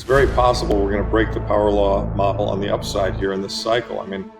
very possible we're going to break the power law model on the upside here in this cycle. I mean,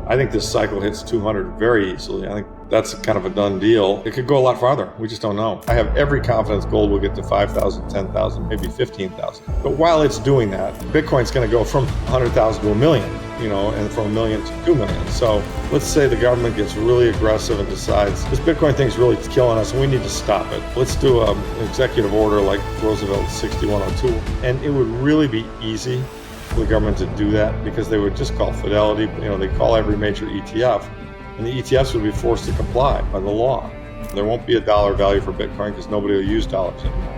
I think this cycle hits 200 very easily. I think that's kind of a done deal. It could go a lot farther. We just don't know. I have every confidence gold will get to 5,000, 10,000, maybe 15,000. But while it's doing that, Bitcoin's going to go from 100,000 to a million, and from a million to 2 million. So let's say the government gets really aggressive and decides this Bitcoin thing's really killing us and we need to stop it. Let's do an executive order like Roosevelt's 6102. And it would really be easy for the government to do that because they would just call Fidelity, they call every major ETF, and the ETFs would be forced to comply by the law. There won't be a dollar value for Bitcoin because nobody will use dollars anymore.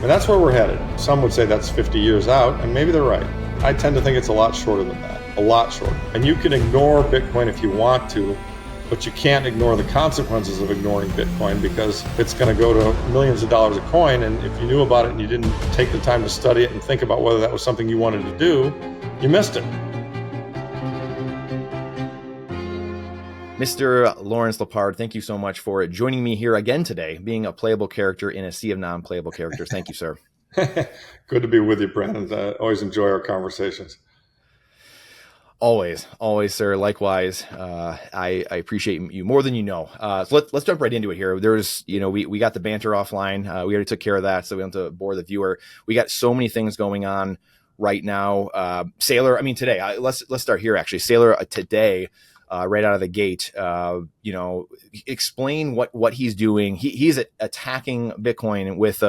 And that's where we're headed. Some would say that's 50 years out, and maybe they're right. I tend to think it's a lot shorter than that, a lot shorter. And you can ignore Bitcoin if you want to, but you can't ignore the consequences of ignoring Bitcoin because it's going to go to millions of dollars a coin. And if you knew about it and you didn't take the time to study it and think about whether that was something you wanted to do, you missed it. Mr. Lawrence Lepard, thank you so much for joining me here again today, being a playable character in a sea of non-playable characters. Thank you, sir. Good to be with you, Brandon. Always enjoy our conversations. Always, sir. Likewise. I appreciate you more than you know. So let's jump right into it here. There's, we got the banter offline. We already took care of that, so we don't have to bore the viewer. We got so many things going on right now. Saylor, today, let's start here. Actually, Saylor today, right out of the gate, explain what he's doing. He's attacking Bitcoin with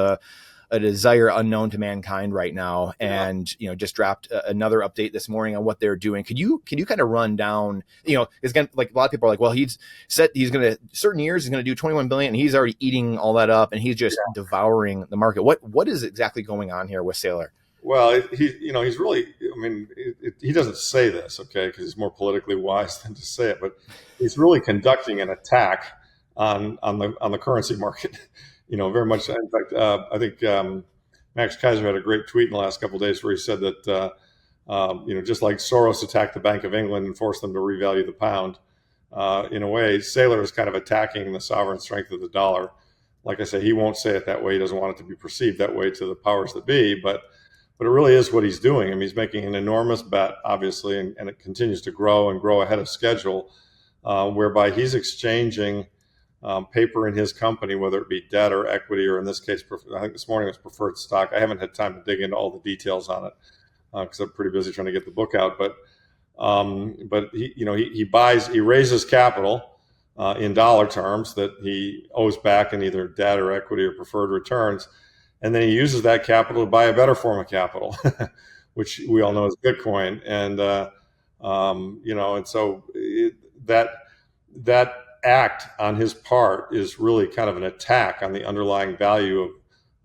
a desire unknown to mankind right now, and just dropped another update this morning on what they're doing. Can you kind of run down? It's gonna, like, a lot of people are like, well, he's said he's gonna certain years he's gonna do 21 billion, and he's already eating all that up, and he's just devouring the market. What is exactly going on here with Saylor? Well, he's really, he doesn't say this, okay, because he's more politically wise than to say it, but he's really conducting an attack on the currency market. Very much. In fact, I think Max Kaiser had a great tweet in the last couple of days where he said that, just like Soros attacked the Bank of England and forced them to revalue the pound, in a way, Saylor is kind of attacking the sovereign strength of the dollar. Like I say, he won't say it that way. He doesn't want it to be perceived that way to the powers that be, but it really is what he's doing. He's making an enormous bet, obviously, and it continues to grow and grow ahead of schedule, whereby he's exchanging paper in his company, whether it be debt or equity, or in this case, I think this morning it was preferred stock. I haven't had time to dig into all the details on it because I'm pretty busy trying to get the book out. But he raises capital in dollar terms that he owes back in either debt or equity or preferred returns. And then he uses that capital to buy a better form of capital, which we all know is Bitcoin. And, and so that act on his part is really kind of an attack on the underlying value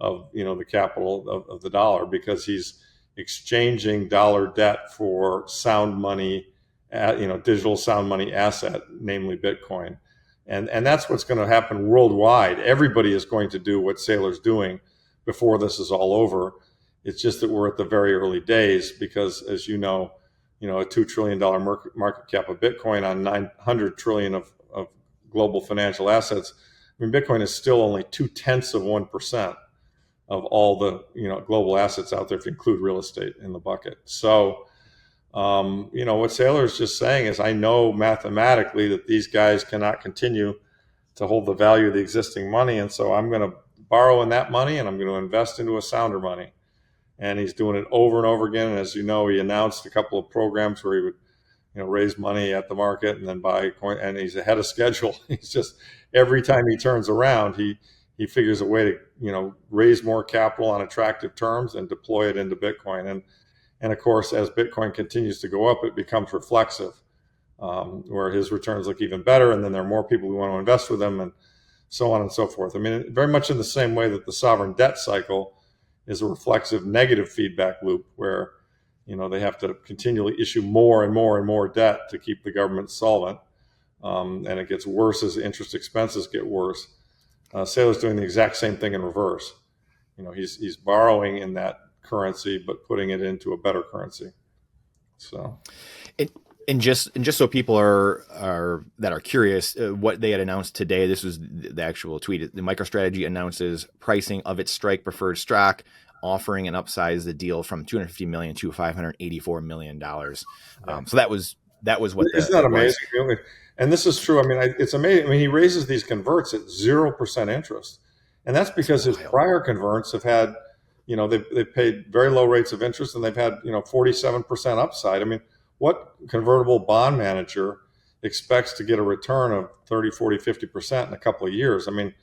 of the capital of the dollar, because he's exchanging dollar debt for sound money, digital sound money asset, namely Bitcoin. And that's what's going to happen worldwide. Everybody is going to do what Saylor's doing before this is all over. It's just that we're at the very early days because, as you know, a $2 trillion market cap of Bitcoin on 900 trillion of global financial assets. Bitcoin is still only 0.2% of all the global assets out there if you include real estate in the bucket. So, what Saylor is just saying is, I know mathematically that these guys cannot continue to hold the value of the existing money, and so I'm going to borrow in that money and I'm going to invest into a sounder money. And he's doing it over and over again. And as you know, he announced a couple of programs where he would raise money at the market and then buy coin, and he's ahead of schedule. He's just, every time he turns around, he figures a way to raise more capital on attractive terms and deploy it into Bitcoin. And of course, as Bitcoin continues to go up, it becomes reflexive, where his returns look even better, and then there are more people who want to invest with him, and so on and so forth. Very much in the same way that the sovereign debt cycle is a reflexive negative feedback loop, where they have to continually issue more and more and more debt to keep the government solvent, and it gets worse as interest expenses get worse. Saylor's doing the exact same thing in reverse. He's borrowing in that currency but putting it into a better currency. So, and just so people are curious, what they had announced today. This was the actual tweet. The MicroStrategy announces pricing of its Strike preferred stock offering and upsize the deal from $250 million to $584 million. So that was what isn't that it was. amazing? And this is true. I mean, it's amazing. I mean, he raises these converts at 0% interest, and that's because his prior converts have had, they've paid very low rates of interest, and they've had 47% upside. I mean, what convertible bond manager expects to get a return of 30, 40, 50% in a couple of years? I mean,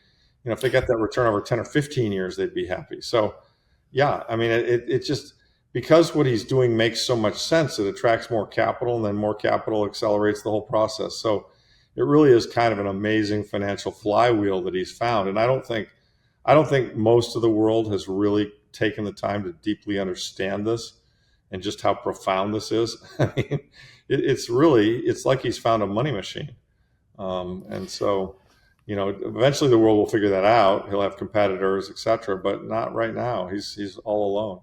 if they got that return over 10 or 15 years, they'd be happy. So, yeah, I mean, it just, because what he's doing makes so much sense, it attracts more capital, and then more capital accelerates the whole process. So it really is kind of an amazing financial flywheel that he's found. And I don't think most of the world has really taken the time to deeply understand this and just how profound this is. I mean, it's like he's found a money machine. And so, eventually the world will figure that out. He'll have competitors, et cetera, but not right now. He's all alone.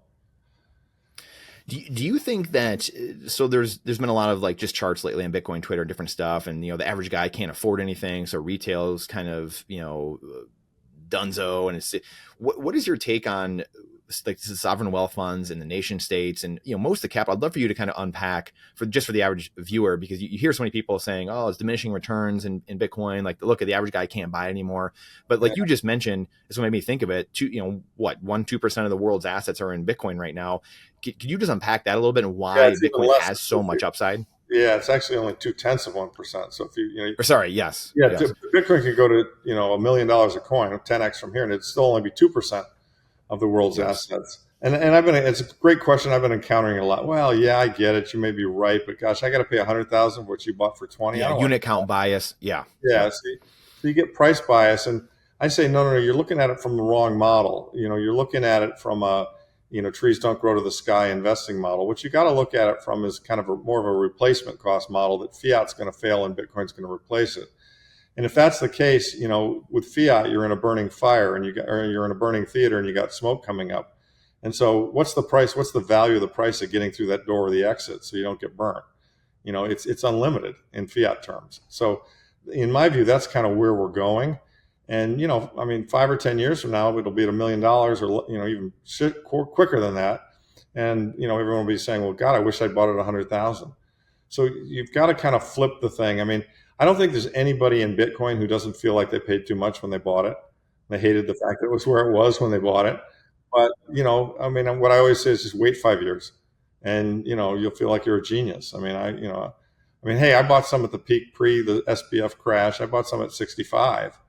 Do you think that, so there's been a lot of like just charts lately on Bitcoin, Twitter, different stuff, and the average guy can't afford anything, so retail's kind of dunzo, and it's what is your take on like the sovereign wealth funds and the nation states and most of the capital? I'd love for you to kind of unpack for the average viewer, because you hear so many people saying, oh, it's diminishing returns in Bitcoin, like look at the average guy can't buy it anymore. But like you just mentioned, this made me think of it. 1-2% of the world's assets are in Bitcoin right now. Could you just unpack that a little bit and why Bitcoin has so much upside? Yeah, it's actually only 0.2%. So if you sorry, yes, yes. Bitcoin could go to $1 million a coin, 10x from here, and it'd still only be 2% of the world's assets. And it's a great question. I've been encountering a lot. Well, yeah, I get it. You may be right, but gosh, I got to pay 100,000 for what you bought for 20. Yeah, unit count bias. Yeah. See, so you get price bias, and I say no. You're looking at it from the wrong model. You're looking at it from a trees don't grow to the sky investing model. What you got to look at it from is kind of more of a replacement cost model, that fiat's going to fail and Bitcoin's going to replace it. And if that's the case, with fiat, you're in a burning fire, and you're in a burning theater, and you got smoke coming up. And so what's the price? What's the value of the price of getting through that door or the exit so you don't get burnt? It's unlimited in fiat terms. So in my view, that's kind of where we're going. And, 5 or 10 years from now, it'll be at $1 million, or, even quicker than that. And, everyone will be saying, well, God, I wish I bought it 100,000. So you've got to kind of flip the thing. I mean, I don't think there's anybody in Bitcoin who doesn't feel like they paid too much when they bought it. They hated the fact that it was where it was when they bought it. But, what I always say is just wait 5 years, and, you'll feel like you're a genius. Hey, I bought some at the peak pre the SBF crash. I bought some at 65.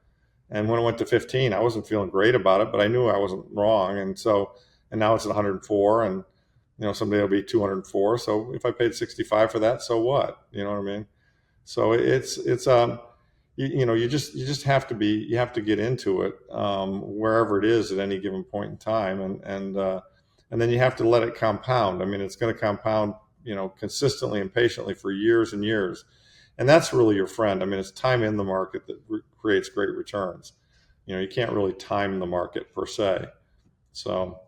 And when it went to 15, I wasn't feeling great about it, but I knew I wasn't wrong. And now it's at 104, and, someday it'll be 204. So if I paid 65 for that, so what? You know what I mean? So you just have to get into it, wherever it is at any given point in time. And then you have to let it compound. I mean, it's going to compound, consistently and patiently for years and years. And that's really your friend. I mean, it's time in the market that creates great returns. You can't really time the market per se. So,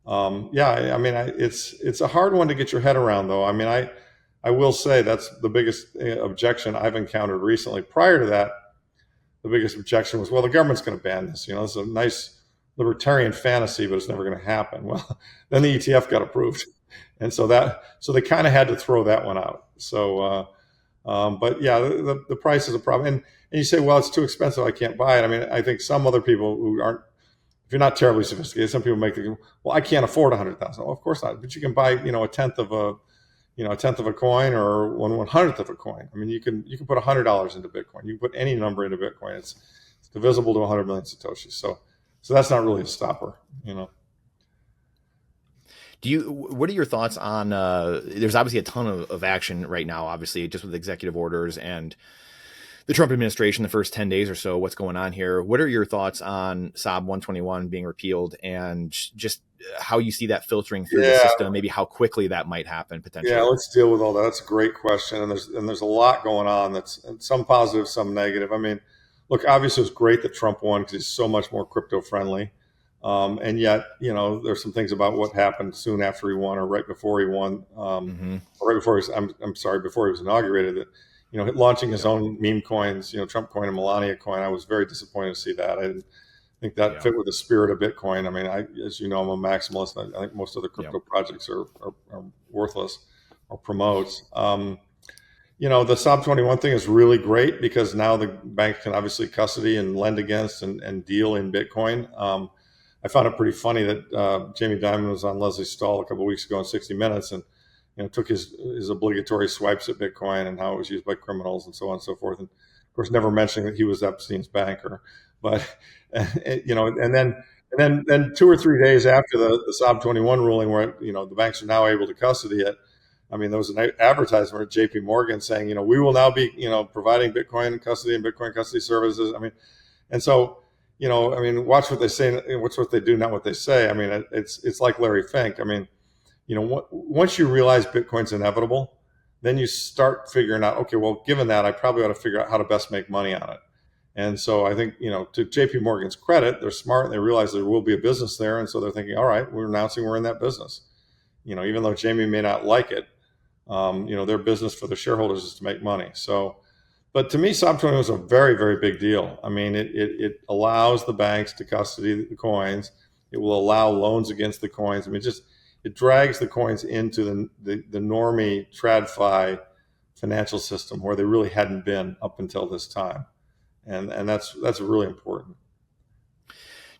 it's a hard one to get your head around, though. I mean, I will say that's the biggest objection I've encountered recently. Prior to that, the biggest objection was, well, the government's going to ban this. It's a nice libertarian fantasy, but it's never going to happen. Well, then the ETF got approved. And so they kind of had to throw that one out. So, but yeah, the price is a problem. And you say, well, it's too expensive, I can't buy it. I mean, I think some other people who aren't, if you're not terribly sophisticated, some people make the, well, I can't afford 100,000. Well, of course not. But you can buy, a tenth of a coin, or 1/100th of a coin. I mean, you can put $100 into Bitcoin. You can put any number into Bitcoin. It's divisible to 100 million Satoshis. So that's not really a stopper, What are your thoughts on, there's obviously a ton of action right now, obviously, just with executive orders and the Trump administration, the first 10 days or so, what's going on here? What are your thoughts on SAB 121 being repealed, and just how you see that filtering through the system, maybe how quickly that might happen potentially? Yeah, let's deal with all that. That's a great question. And there's a lot going on, that's some positive, some negative. I mean, look, obviously it's great that Trump won because he's so much more crypto friendly. And yet, there's some things about what happened soon after he won, or right before he won, or right before before he was inaugurated, that, launching his own meme coins, Trump coin and Melania coin. I was very disappointed to see that. I didn't think that Yeah. fit with the spirit of Bitcoin. I mean, as you know, I'm a maximalist. I think most other Yeah. crypto projects are worthless or promotes. The SOB 21 thing is really great because now the bank can obviously custody and lend against and deal in Bitcoin. I found it pretty funny that Jamie Dimon was on Leslie Stahl a couple of weeks ago in 60 Minutes and took his obligatory swipes at Bitcoin and how it was used by criminals and so on and so forth. And of course, never mentioning that he was Epstein's banker. But and then 2 or 3 days after the SOB 21 ruling, where the banks are now able to custody it. I mean, there was an advertisement at J.P. Morgan saying, we will now be, providing Bitcoin custody and Bitcoin custody services. I mean, and so, watch what they say. Watch what they do, not what they say. I mean, it's like Larry Fink. I mean, once you realize Bitcoin's inevitable, then you start figuring out, okay, well, given that, I probably ought to figure out how to best make money on it. And so I think, to JP Morgan's credit, they're smart and they realize there will be a business there. And so they're thinking, all right, we're announcing we're in that business. Even though Jamie may not like it, their business for the shareholders is to make money. So, but to me, SOB 20 was a very, very big deal. I mean, it allows the banks to custody the coins. It will allow loans against the coins. I mean, it drags the coins into the normie TradFi financial system where they really hadn't been up until this time. And that's really important.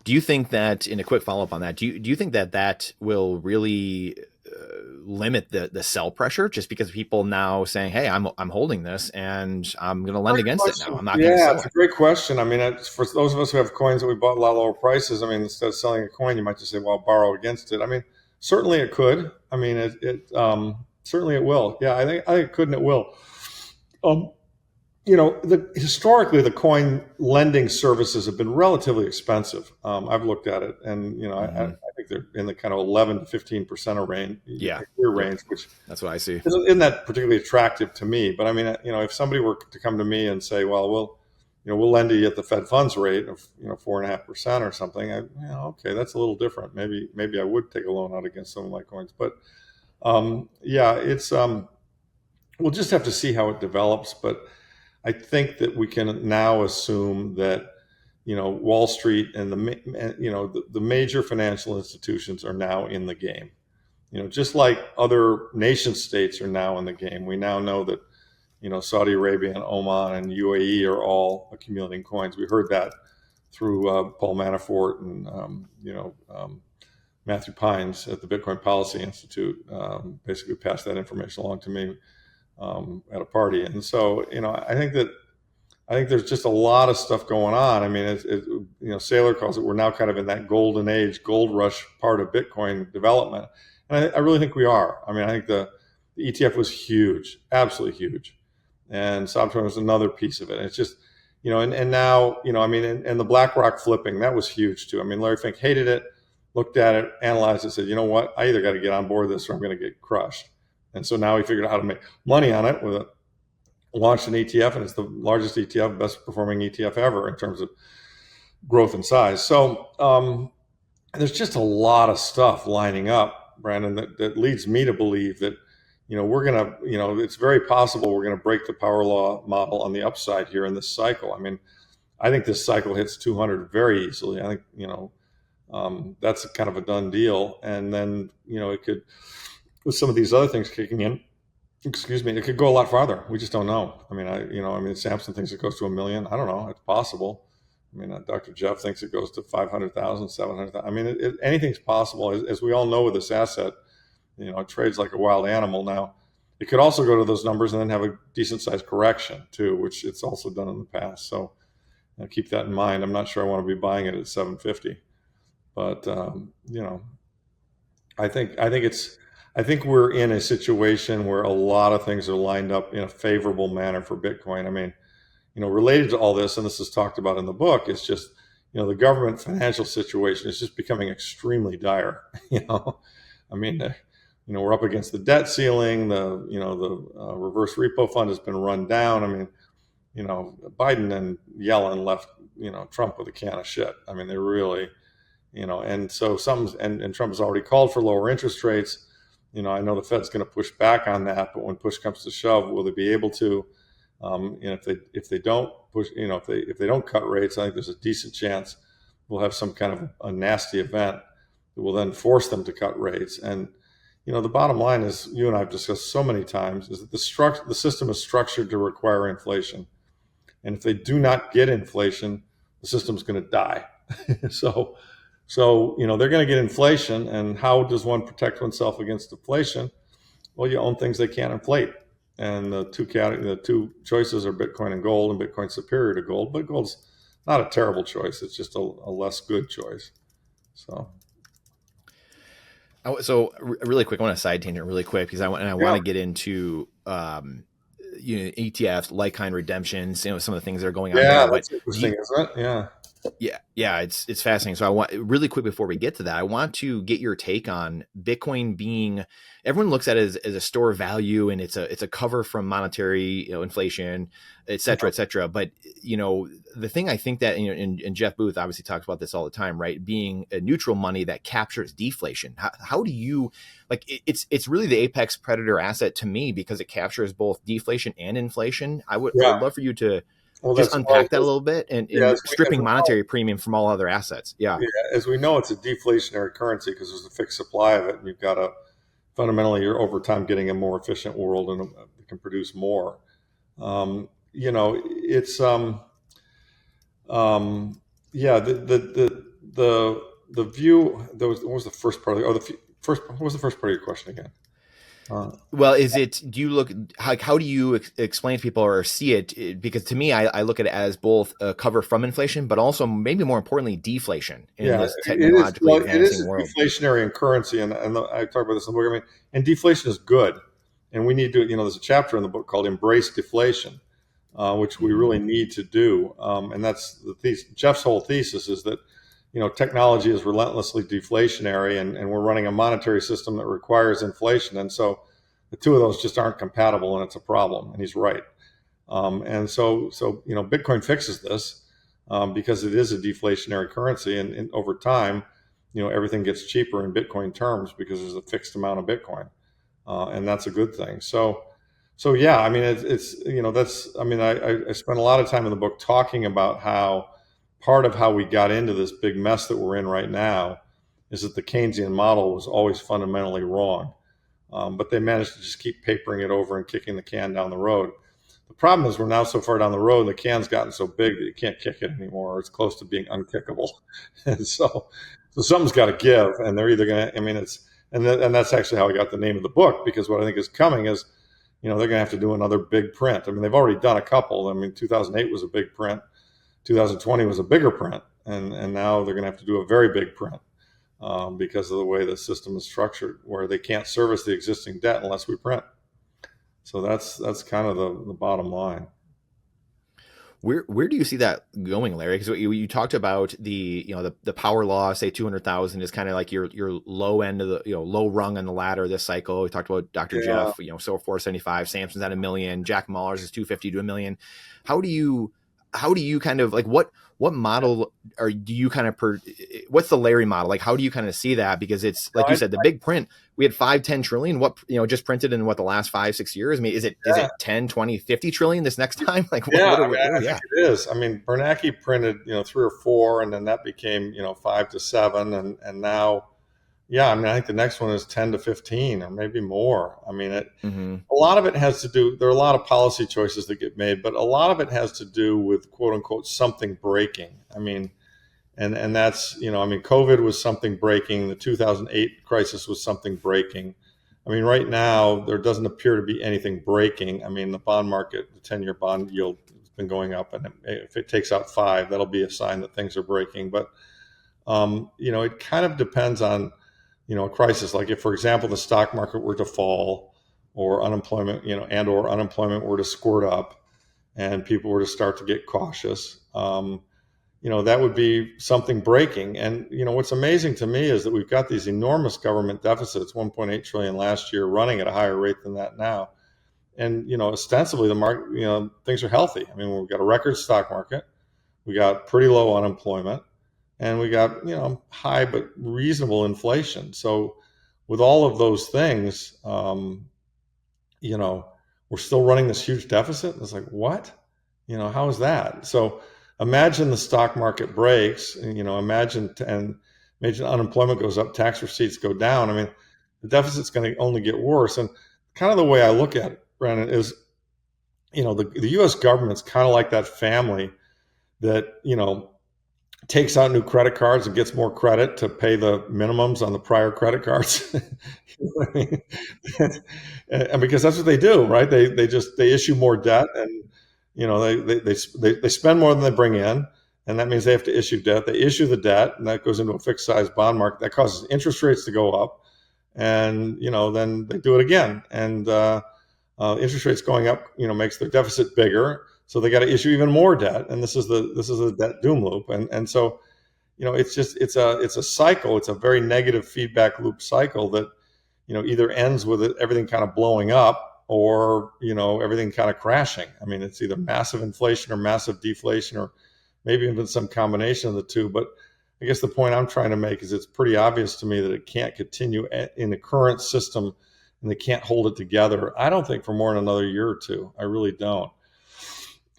Do you think that, in a quick follow-up on that, do you think that will really limit the sell pressure, just because people now saying, hey, I'm holding this and I'm going to lend against it now. I'm not going to sell it. It's a great question. I mean, for those of us who have coins that we bought at a lot lower prices, I mean, instead of selling a coin, you might just say, well, I'll borrow against it. I mean, certainly it could. I mean, certainly it will. Yeah, I think it could and it will. Historically, the coin lending services have been relatively expensive. I've looked at it, and I think they're in the kind of 11 to 15% range, range, which that's what I see. Isn't that particularly attractive to me? But I mean, if somebody were to come to me and say, well, we'll lend you at the Fed funds rate of 4.5% or something, okay, that's a little different. Maybe I would take a loan out against some of my coins, but it's we'll just have to see how it develops, but I think that we can now assume that Wall Street and the major financial institutions are now in the game. Just like other nation states are now in the game. We now know that Saudi Arabia and Oman and UAE are all accumulating coins. We heard that through Paul Manafort and Matthew Pines at the Bitcoin Policy Institute. Basically passed that information along to me at a party. And so, I think there's just a lot of stuff going on. I mean, Saylor calls it, we're now kind of in that golden age, gold rush part of Bitcoin development. And I really think we are. I mean, I think the ETF was huge, absolutely huge. And SOB 20 was another piece of it. And it's just, and now, and the BlackRock flipping, that was huge too. I mean, Larry Fink hated it, looked at it, analyzed it, said, you know what, I either got to get on board this or I'm going to get crushed. And so now he figured out how to make money on it with launched an ETF, and it's the largest ETF, best performing ETF ever in terms of growth and size. So there's just a lot of stuff lining up, Brandon, that leads me to believe that, we're going to, it's very possible we're going to break the power law model on the upside here in this cycle. I mean, I think this cycle hits 200 very easily. I think, that's kind of a done deal. And then, it could, with some of these other things kicking in, it could go a lot farther. We just don't know. I mean, Samson thinks it goes to 1 million. I don't know. It's possible. I mean, Dr. Jeff thinks it goes to 500,000, 700,000. I mean, anything's possible. As we all know with this asset, it trades like a wild animal. Now, it could also go to those numbers and then have a decent sized correction too, which it's also done in the past. So keep that in mind. I'm not sure I want to be buying it at 750, but I think we're in a situation where a lot of things are lined up in a favorable manner for Bitcoin. I mean, related to all this, and this is talked about in the book, is just, the government financial situation is just becoming extremely dire. I mean, we're up against the debt ceiling. The reverse repo fund has been run down. I mean, Biden and Yellen left, Trump with a can of shit. I mean, they really, and so and Trump has already called for lower interest rates. I know the Fed's going to push back on that, but when push comes to shove, will they be able to? If they don't push, if they don't cut rates, I think there's a decent chance we'll have some kind of a nasty event that will then force them to cut rates. And the bottom line is, you and I have discussed so many times, is that the system is structured to require inflation, and if they do not get inflation, the system's going to die. so they're going to get inflation, and how does one protect oneself against inflation? Well, you own things they can't inflate. And the two choices are Bitcoin and gold, and Bitcoin's superior to gold, but gold's not a terrible choice. It's just a less good choice. Really quick, I want to side tangent really quick because I want to get into ETFs, like kind redemptions, some of the things that are going on there. That's interesting, isn't it? Yeah, it's fascinating. So I want really quick before we get to that, I want to get your take on Bitcoin being, everyone looks at it as a store of value, and it's a cover from monetary inflation, et cetera, et cetera. But the thing I think that and Jeff Booth obviously talks about this all the time, right? Being a neutral money that captures deflation. How do you it's really the apex predator asset to me because it captures both deflation and inflation. I would love for you to just unpack that a little bit and stripping monetary premium from all other assets. Yeah. As we know, it's a deflationary currency because there's a fixed supply of it, and you've got fundamentally, you're over time getting a more efficient world and it can produce more. It's the view. What was the first part of what was the first part of your question again? Well, do you look, how do you explain to people or see it? Because to me, I look at it as both a cover from inflation, but also maybe more importantly, deflation in this technologically advancing world. It is deflationary in currency. And I talk about this in the book. And deflation is good. And we need to, there's a chapter in the book called Embrace Deflation, which we really need to do. And that's the thesis. Jeff's whole thesis is that, technology is relentlessly deflationary, and we're running a monetary system that requires inflation. And so the two of those just aren't compatible, and it's a problem. And he's right. And so Bitcoin fixes this because it is a deflationary currency. And over time, everything gets cheaper in Bitcoin terms because there's a fixed amount of Bitcoin. And that's a good thing. So yeah, I spent a lot of time in the book talking about how part of how we got into this big mess that we're in right now is that the Keynesian model was always fundamentally wrong. But they managed to just keep papering it over and kicking the can down the road. The problem is we're now so far down the road, the can's gotten so big that you can't kick it anymore. It's close to being unkickable. And so something's got to give, and they're either going to, and that's actually how I got the name of the book, because what I think is coming is, they're going to have to do another big print. They've already done a couple. 2008 was a big print. 2020 was a bigger print, and now they're going to have to do a very big print because of the way the system is structured, where they can't service the existing debt unless we print. So that's kind of the bottom line. Where do you see that going, Larry? Because you talked about the power law, say 200,000 is kind of like your low end of the low rung on the ladder this cycle. We talked about Dr. Jeff, so 475, Samson's at $1 million, Jack Mallers is 250 to $1 million. How do you kind of what model do you kind of what's the Larry model? How do you kind of see that? Because it's like you said, the big print, we had 5-10 trillion, just printed in the last 5-6 years. Is it 10, 20, 50 trillion this next time? I think it is. Bernanke printed, 3 or 4, and then that became, 5 to 7. And now, I think the next one is 10 to 15 or maybe more. A lot of it has to do, there are a lot of policy choices that get made, but a lot of it has to do with quote unquote something breaking. And that's, COVID was something breaking. The 2008 crisis was something breaking. Right now there doesn't appear to be anything breaking. The bond market, the 10-year bond yield has been going up, and if it takes out 5, that'll be a sign that things are breaking. But, it kind of depends on, a crisis. Like if, for example, the stock market were to fall, or unemployment, or unemployment were to squirt up, and people were to start to get cautious, that would be something breaking. And, what's amazing to me is that we've got these enormous government deficits, 1.8 trillion last year, running at a higher rate than that now. And, ostensibly the market, things are healthy. We've got a record stock market, we got pretty low unemployment, and we got, high but reasonable inflation. So with all of those things, we're still running this huge deficit. It's like, what? How is that? So imagine the stock market breaks, and, imagine unemployment goes up, tax receipts go down. I mean, the deficit's going to only get worse. And kind of the way I look at it, Brandon, is, the U.S. government's kind of like that family that, takes out new credit cards and gets more credit to pay the minimums on the prior credit cards. You know what I mean? And because that's what they do, right? They issue more debt, and they spend more than they bring in, and that means they have to issue debt. They issue the debt, and that goes into a fixed size bond market that causes interest rates to go up, and then they do it again, and interest rates going up, makes their deficit bigger. So they got to issue even more debt, and this is a debt doom loop, and so it's a cycle. It's a very negative feedback loop cycle that either ends with everything kind of blowing up, or everything kind of crashing. I mean, it's either massive inflation or massive deflation, or maybe even some combination of the two. But I guess the point I'm trying to make is it's pretty obvious to me that it can't continue in the current system, and they can't hold it together, I don't think, for more than another year or two. I really don't.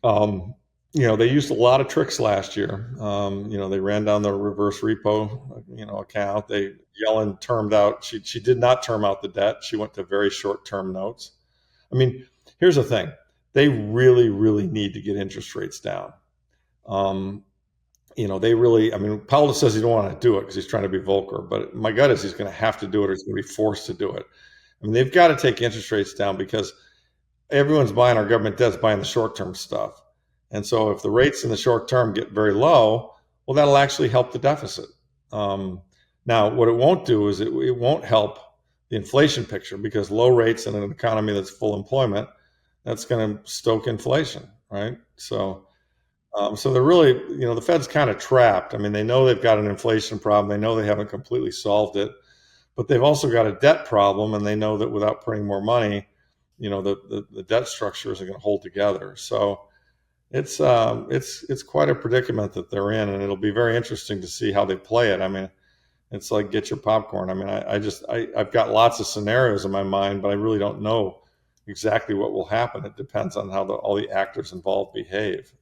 They used a lot of tricks last year. They ran down the reverse repo, account. Yellen termed out. She did not term out the debt. She went to very short-term notes. I mean, here's the thing. They really, really need to get interest rates down. Powell says he don't want to do it because he's trying to be Volcker, but my gut is he's going to have to do it, or he's going to be forced to do it. I mean, they've got to take interest rates down because everyone's buying our government debt's buying the short-term stuff. And so if the rates in the short term get very low, well, that'll actually help the deficit. Now, what it won't do is it won't help the inflation picture, because low rates in an economy that's full employment, that's going to stoke inflation, right? So they're really, the Fed's kind of trapped. I mean, they know they've got an inflation problem. They know they haven't completely solved it, but they've also got a debt problem, and they know that without printing more money, the debt structure isn't going to hold together. So it's quite a predicament that they're in, and it'll be very interesting to see how they play it. I mean, it's like, get your popcorn. I mean, I've got lots of scenarios in my mind, but I really don't know exactly what will happen. It depends on how all the actors involved behave.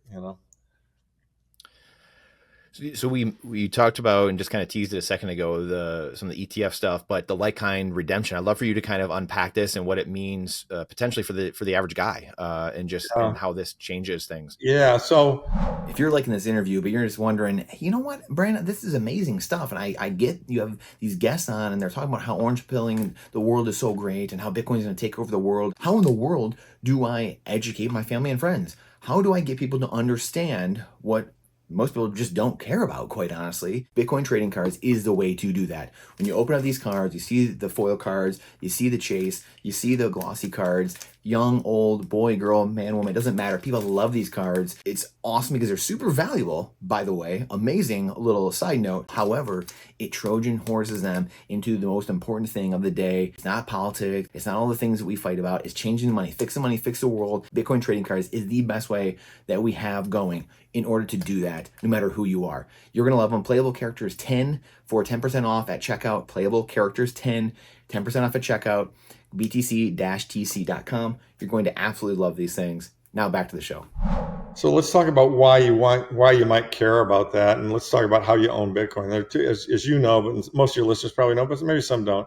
So we talked about, and just kind of teased it a second ago, some of the ETF stuff, but the like-kind redemption. I'd love for you to kind of unpack this and what it means potentially for the average guy, and how this changes things. Yeah. So if you're liking this interview, but you're just wondering, you know what, Brandon, this is amazing stuff, and I get you have these guests on, and they're talking about how orange pilling the world is so great, and how Bitcoin is going to take over the world. How in the world do I educate my family and friends? How do I get people to understand what most people just don't care about, quite honestly? Bitcoin trading cards is the way to do that. When you open up these cards, you see the foil cards, you see the chase, you see the glossy cards, young, old, boy, girl, man, woman, it doesn't matter. People love these cards. It's awesome because they're super valuable, by the way. Amazing little side note. However, it Trojan horses them into the most important thing of the day. It's not politics. It's not all the things that we fight about. It's changing the money, fix the world. Bitcoin trading cards is the best way that we have going in order to do that, no matter who you are. You're going to love them. Playable Characters 10 for 10% off at checkout. Playable Characters 10 off at checkout. btc-tc.com. You're going to absolutely love these things. Now back to the show. So let's talk about why you might care about that, and let's talk about how you own Bitcoin. There are two, as you know, but most of your listeners probably know, but maybe some don't.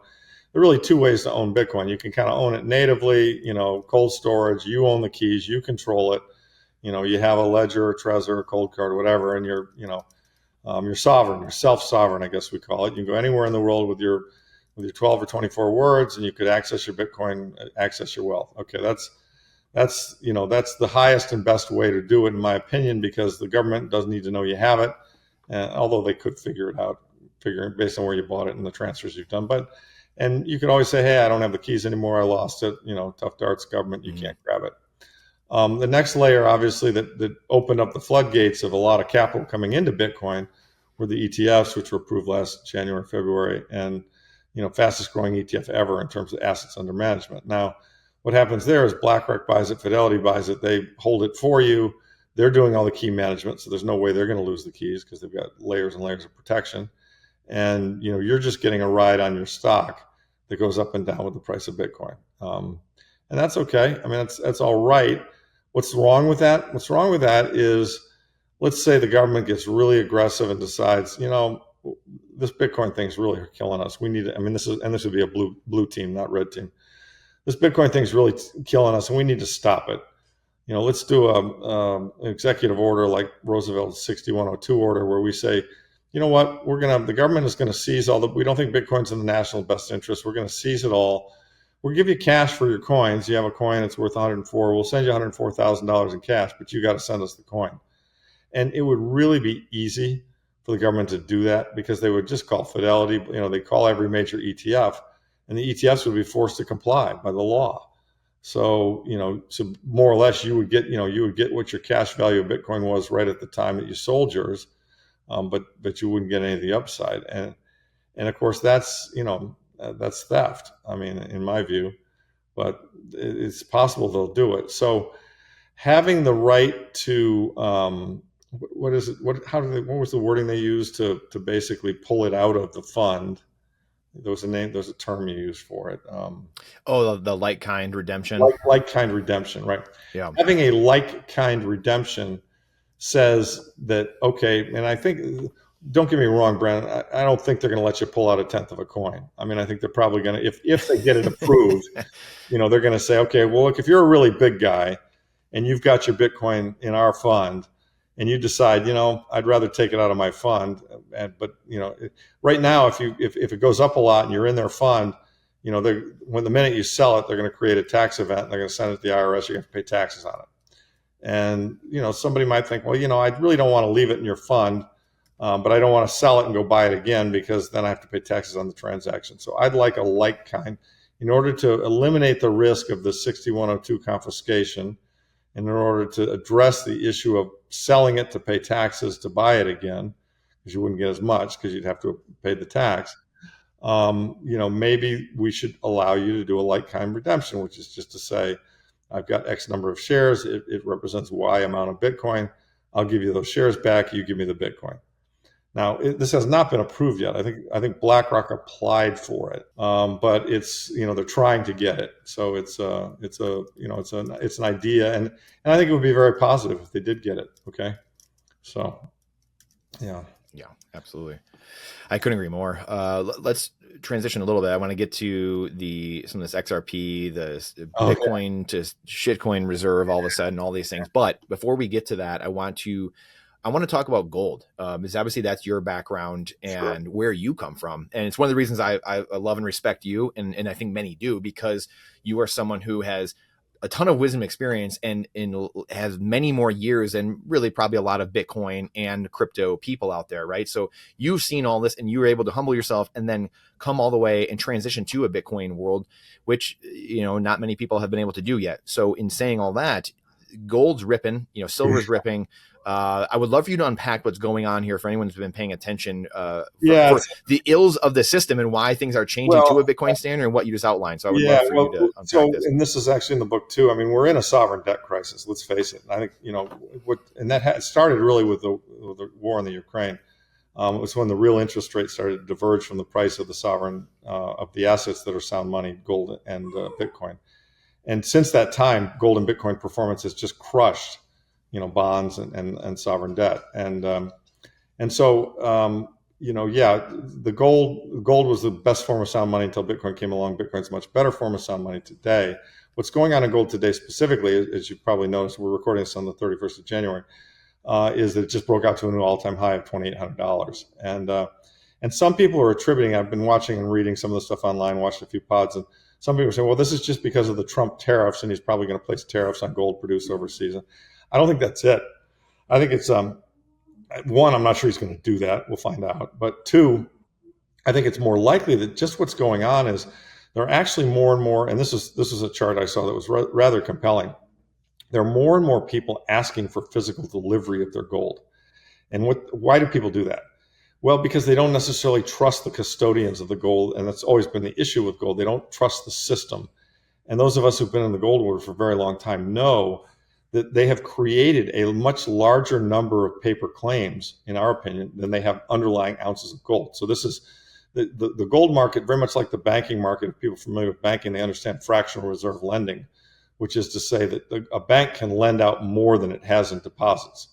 There are really two ways to own Bitcoin. You can kind of own it natively, cold storage. You own the keys, you control it. You have a ledger, a Trezor, a cold card, whatever, and you're sovereign. You're self-sovereign, I guess we call it. You can go anywhere in the world with your 12 or 24 words, and you could access your Bitcoin, access your wealth. Okay, that's the highest and best way to do it, in my opinion, because the government doesn't need to know you have it, although they could figure it out, based on where you bought it and the transfers you've done. And you could always say, hey, I don't have the keys anymore, I lost it. Tough darts, government, you can't grab it. The next layer, obviously, that opened up the floodgates of a lot of capital coming into Bitcoin were the ETFs, which were approved last January, February, and fastest growing ETF ever in terms of assets under management. Now, what happens there is BlackRock buys it, Fidelity buys it, they hold it for you. They're doing all the key management, so there's no way they're going to lose the keys because they've got layers and layers of protection. And you're just getting a ride on your stock that goes up and down with the price of Bitcoin. And that's okay. I mean, that's all right. What's wrong with that? What's wrong with that is let's say the government gets really aggressive and decides, this Bitcoin thing's really killing us. We need to, this would be a blue team, not red team. This Bitcoin thing's really killing us, and we need to stop it. Let's do an executive order like Roosevelt's 6102 order, where we say, you know what, the government is going to seize we don't think Bitcoin's in the national best interest. We're going to seize it all. We'll give you cash for your coins. You have a coin that's worth 104. We'll send you $104,000 in cash, but you got to send us the coin. And it would really be easy for the government to do that, because they would just call Fidelity. They call every major ETF, and the ETFs would be forced to comply by the law. So, so more or less you would get what your cash value of Bitcoin was right at the time that you sold yours, but you wouldn't get any of the upside. And of course that's theft. In my view, but it's possible they'll do it. So having the right to, what is it? What was the wording they used to basically pull it out of the fund? There was a term you used for it. The like-kind redemption. Like-kind redemption, right? Yeah. Having a like-kind redemption says that, okay, and I think, don't get me wrong, Brandon, I don't think they're going to let you pull out a tenth of a coin. I think they're probably going to, if they get it approved, they're going to say, okay, well, look, if you're a really big guy and you've got your Bitcoin in our fund, and you decide, I'd rather take it out of my fund, but right now, if it goes up a lot and you're in their fund, when the minute you sell it, they're going to create a tax event. And they're going to send it to the IRS. You're going to pay taxes on it. And somebody might think, well, I really don't want to leave it in your fund, but I don't want to sell it and go buy it again, because then I have to pay taxes on the transaction. So I'd like a like kind, in order to eliminate the risk of the 6102 confiscation, and in order to address the issue of selling it to pay taxes to buy it again, because you wouldn't get as much because you'd have to pay the tax. Maybe we should allow you to do a like-kind redemption, which is just to say, I've got X number of shares. It represents Y amount of Bitcoin. I'll give you those shares back. You give me the Bitcoin. Now, this has not been approved yet. I think BlackRock applied for it, but it's they're trying to get it. So it's an idea, and I think it would be very positive if they did get it. Okay, so yeah, absolutely. I couldn't agree more. Let's transition a little bit. I want to get to some of this XRP, the Bitcoin to shitcoin reserve all of a sudden, all these things. But before we get to that, I want to talk about gold, because obviously that's your background and where you come from. And it's one of the reasons I love and respect you. And I think many do, because you are someone who has a ton of wisdom, experience, and has many more years than really probably a lot of Bitcoin and crypto people out there. Right. So you've seen all this, and you were able to humble yourself and then come all the way and transition to a Bitcoin world, which, not many people have been able to do yet. So in saying all that, gold's ripping, silver's ripping. I would love for you to unpack what's going on here for anyone who's been paying attention for the ills of the system and why things are changing to a Bitcoin standard and what you just outlined. So I would love for you to unpack this. And this is actually in the book too. We're in a sovereign debt crisis. Let's face it. I think that started really with the war in the Ukraine. It was when the real interest rate started to diverge from the price of the sovereign of the assets that are sound money, gold and Bitcoin. And since that time, gold and Bitcoin performance has just crushed bonds and sovereign debt. The gold was the best form of sound money until Bitcoin came along. Bitcoin's a much better form of sound money today. What's going on in gold today specifically, as you probably noticed, we're recording this on the 31st of January, is that it just broke out to a new all-time high of $2,800. And some people are attributing, I've been watching and reading some of the stuff online, watched a few pods, and some people are saying, well, this is just because of the Trump tariffs, and he's probably going to place tariffs on gold produced overseas. I don't think that's it. I think it's one, I'm not sure he's going to do that. We'll find out. But two, I think it's more likely that just what's going on is there are actually more and more, and this is a chart I saw that was rather compelling. There are more and more people asking for physical delivery of their gold. And why do people do that? Well, because they don't necessarily trust the custodians of the gold, and that's always been the issue with gold. They don't trust the system. And those of us who've been in the gold world for a very long time know that they have created a much larger number of paper claims, in our opinion, than they have underlying ounces of gold. So this is the gold market, very much like the banking market. If people are familiar with banking, they understand fractional reserve lending, which is to say that a bank can lend out more than it has in deposits.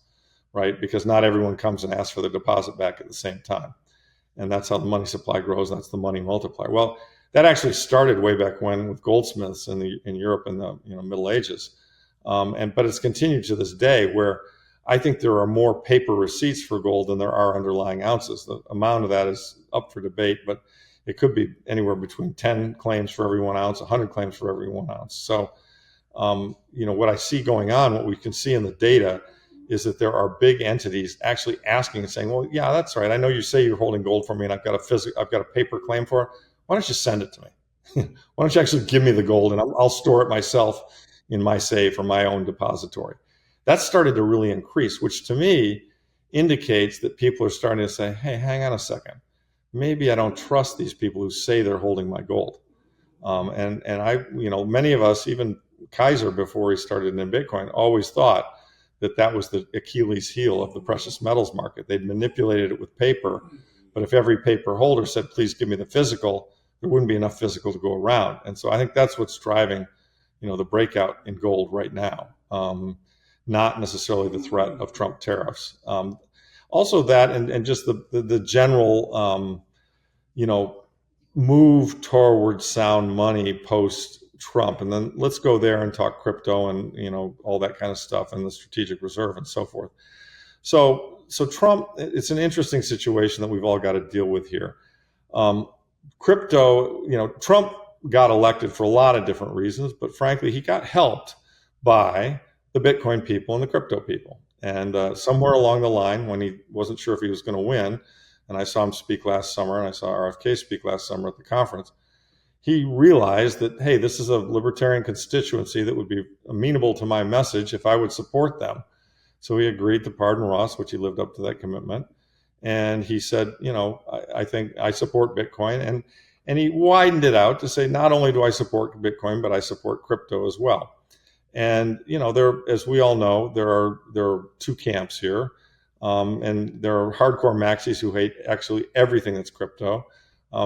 right? Because not everyone comes and asks for their deposit back at the same time. And that's how the money supply grows. That's the money multiplier. Well, that actually started way back when with goldsmiths in Europe in the Middle Ages, but it's continued to this day, where I think there are more paper receipts for gold than there are underlying ounces. The amount of that is up for debate, but it could be anywhere between 10 claims for every 1 ounce, 100 claims for every 1 ounce. So, what I see going on, what we can see in the data, is that there are big entities actually asking and saying, well, yeah, that's right. I know you say you're holding gold for me and I've got a paper claim for it. Why don't you send it to me? Why don't you actually give me the gold and I'll store it myself in my safe or my own depository? That started to really increase, which to me indicates that people are starting to say, hey, hang on a second. Maybe I don't trust these people who say they're holding my gold. And I, many of us, even Kaiser before he started in Bitcoin, always thought that was the Achilles heel of the precious metals market. They'd manipulated it with paper, but if every paper holder said, please give me the physical, there wouldn't be enough physical to go around. And so I think that's what's driving, the breakout in gold right now, not necessarily the threat of Trump tariffs. Also that, and just the general, move towards sound money post Trump. And then let's go there and talk crypto and, all that kind of stuff and the strategic reserve and so forth. So Trump, it's an interesting situation that we've all got to deal with here. Crypto, Trump got elected for a lot of different reasons, but frankly, he got helped by the Bitcoin people and the crypto people. And somewhere along the line, when he wasn't sure if he was going to win, and I saw him speak last summer, and I saw RFK speak last summer at the conference, he realized that, hey, this is a libertarian constituency that would be amenable to my message if I would support them. So he agreed to pardon Ross, which he lived up to that commitment. And he said, I think I support Bitcoin. And he widened it out to say, not only do I support Bitcoin, but I support crypto as well. And, as we all know, there are two camps here. And there are hardcore maxis who hate actually everything that's crypto.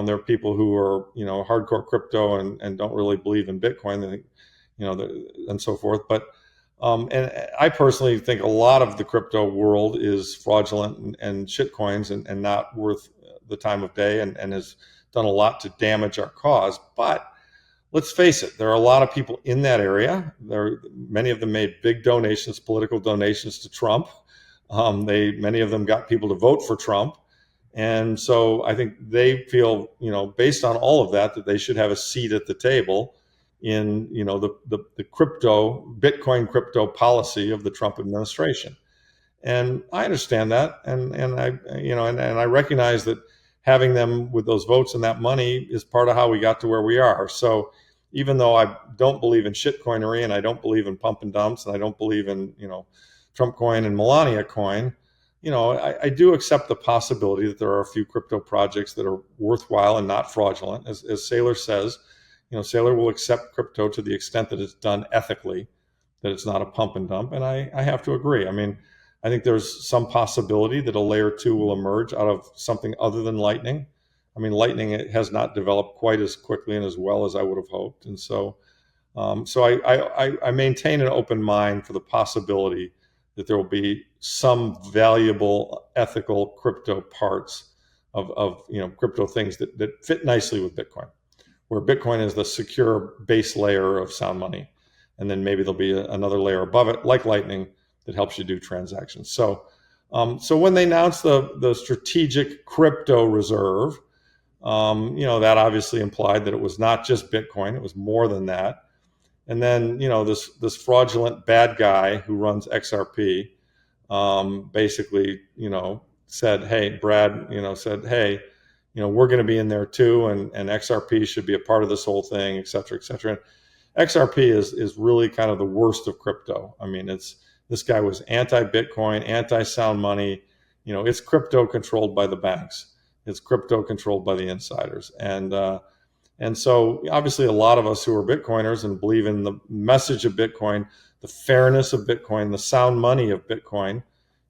There are people who are, hardcore crypto and don't really believe in Bitcoin, they think, and so forth. But and I personally think a lot of the crypto world is fraudulent and shitcoins and not worth the time of day and has done a lot to damage our cause. But let's face it, there are a lot of people in that area. Many of them made big donations, political donations to Trump. Many of them got people to vote for Trump. And so I think they feel, based on all of that they should have a seat at the table in, the Bitcoin crypto policy of the Trump administration. And I understand that. And I recognize that having them with those votes and that money is part of how we got to where we are. So even though I don't believe in shitcoinery and I don't believe in pump and dumps and I don't believe in, Trump coin and Melania coin, I do accept the possibility that there are a few crypto projects that are worthwhile and not fraudulent. As Saylor says, Saylor will accept crypto to the extent that it's done ethically, that it's not a pump and dump. And I have to agree. I mean, I think there's some possibility that a layer 2 will emerge out of something other than Lightning. I mean, Lightning, it has not developed quite as quickly and as well as I would have hoped. And so I maintain an open mind for the possibility that there will be some valuable ethical crypto parts of crypto things that fit nicely with Bitcoin, where Bitcoin is the secure base layer of sound money. And then maybe there'll be another layer above it, like Lightning, that helps you do transactions. So when they announced the strategic crypto reserve, that obviously implied that it was not just Bitcoin, it was more than that. And then, this fraudulent bad guy who runs XRP basically, said, hey, Brad, said, hey, we're going to be in there too. And XRP should be a part of this whole thing, et cetera, et cetera. And XRP is really kind of the worst of crypto. I mean, this guy was anti-Bitcoin, anti-sound money. It's crypto controlled by the banks. It's crypto controlled by the insiders. And so obviously a lot of us who are Bitcoiners and believe in the message of Bitcoin, the fairness of Bitcoin, the sound money of Bitcoin,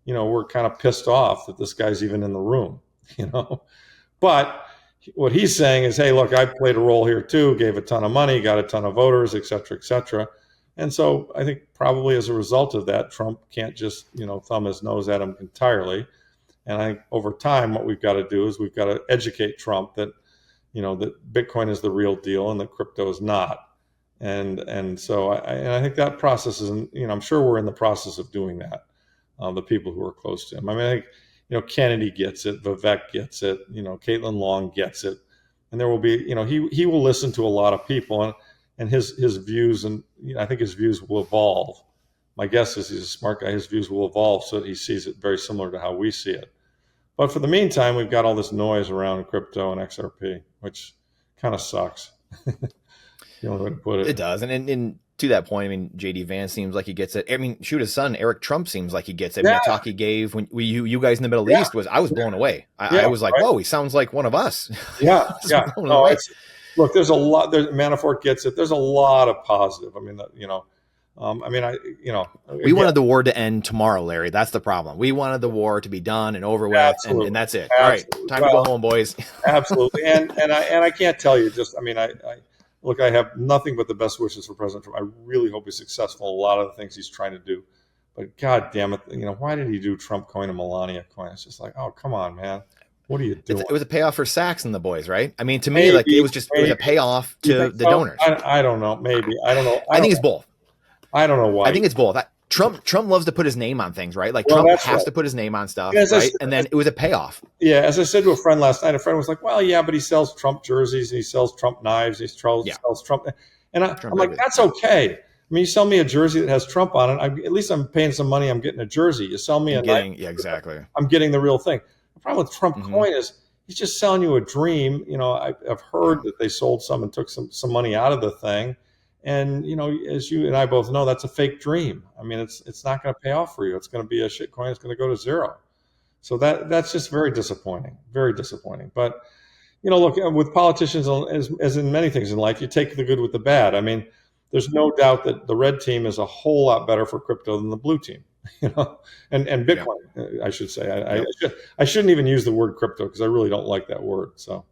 we're kind of pissed off that this guy's even in the room, But what he's saying is, hey, look, I played a role here too, gave a ton of money, got a ton of voters, et cetera, et cetera. And so I think probably as a result of that, Trump can't just, thumb his nose at him entirely. And I think over time, what we've got to do is we've got to educate Trump that, that Bitcoin is the real deal and that crypto is not. And so I think that process is, I'm sure we're in the process of doing that. The people who are close to him. I mean, I think, Kennedy gets it, Vivek gets it, Caitlin Long gets it, and there will be, he will listen to a lot of people, and his views, and I think his views will evolve. My guess is he's a smart guy. His views will evolve so that he sees it very similar to how we see it. But for the meantime, we've got all this noise around crypto and XRP, which kind of sucks. The only way to put it. It does, and to that point, I mean, JD Vance seems like he gets it. I mean, shoot, his son Eric Trump seems like he gets it. I mean, the talk he gave when you guys in the Middle East I was blown away. I was like, whoa, he sounds like one of us. Yeah, look, there's a lot. Manafort gets it. There's a lot of positive. I mean, we wanted the war to end tomorrow, Larry. That's the problem. We wanted the war to be done and over with, and that's it. All right, time to go home, boys. Absolutely, and I can't tell you. Look, I have nothing but the best wishes for President Trump. I really hope he's successful in a lot of the things he's trying to do. But God damn it, why did he do Trump coin and Melania coin? It's just like, oh, come on, man. What are you doing? It was a payoff for Sachs and the boys, right? I mean, to me, it was a payoff to the donors. I don't know. Maybe. I don't know. I think it's both. I don't know why. I think it's both. Trump loves to put his name on things, right? Like Trump has to put his name on stuff, right? And then it was a payoff. Yeah, as I said to a friend last night, a friend was like, "Well, yeah, but he sells Trump jerseys, and he sells Trump knives, he sells Trump," and I'm like, "That's okay. I mean, you sell me a jersey that has Trump on it. At least I'm paying some money. I'm getting a jersey. You sell me a knife, exactly. I'm getting the real thing. The problem with Trump coin is he's just selling you a dream. I've heard that they sold some and took some money out of the thing. And, as you and I both know, that's a fake dream. I mean, it's not going to pay off for you. It's going to be a shit coin. It's going to go to zero. So that's just very disappointing, very disappointing. But, look, with politicians, as in many things in life, you take the good with the bad. I mean, there's no doubt that the red team is a whole lot better for crypto than the blue team, and Bitcoin, I should say. I shouldn't even use the word crypto because I really don't like that word. So.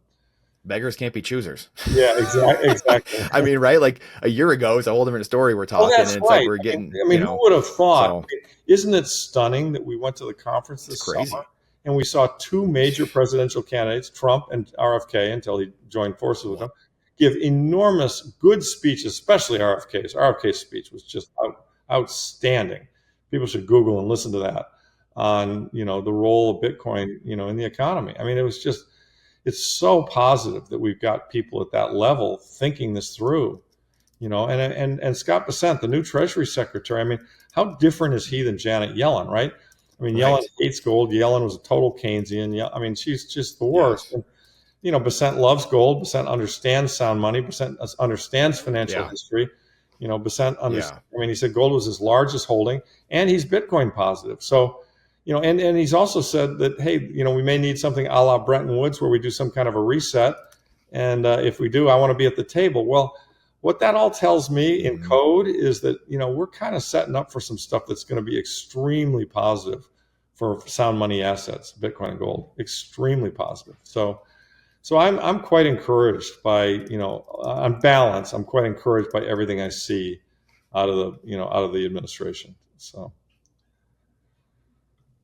Beggars can't be choosers. Yeah, exactly. I mean, right? Like a year ago, it's a whole different story we're talking. That's and it's right. Like we're getting. Who would have thought? Isn't it stunning that we went to the conference this summer and we saw two major presidential candidates, Trump and RFK, until he joined forces with them, give enormous good speeches, especially RFK's. RFK's speech was just outstanding. People should Google and listen to that on the role of Bitcoin, in the economy. I mean, it's so positive that we've got people at that level thinking this through, and Scott Bessent, the new Treasury Secretary. I mean, how different is he than Janet Yellen, right? I mean, Yellen hates gold. Yellen was a total Keynesian. I mean, she's just the worst. Yes. And, Bessent loves gold. Bessent understands sound money. Bessent understands financial history. Bessent understands. I mean, he said gold was his largest holding, and he's Bitcoin positive. So, and he's also said that, hey, we may need something a la Bretton Woods where we do some kind of a reset. And if we do, I want to be at the table. Well, what that all tells me in code is that, we're kind of setting up for some stuff that's going to be extremely positive for sound money assets, Bitcoin and gold, extremely positive. So I'm quite encouraged by, on balance, I'm quite encouraged by everything I see out of the administration. So.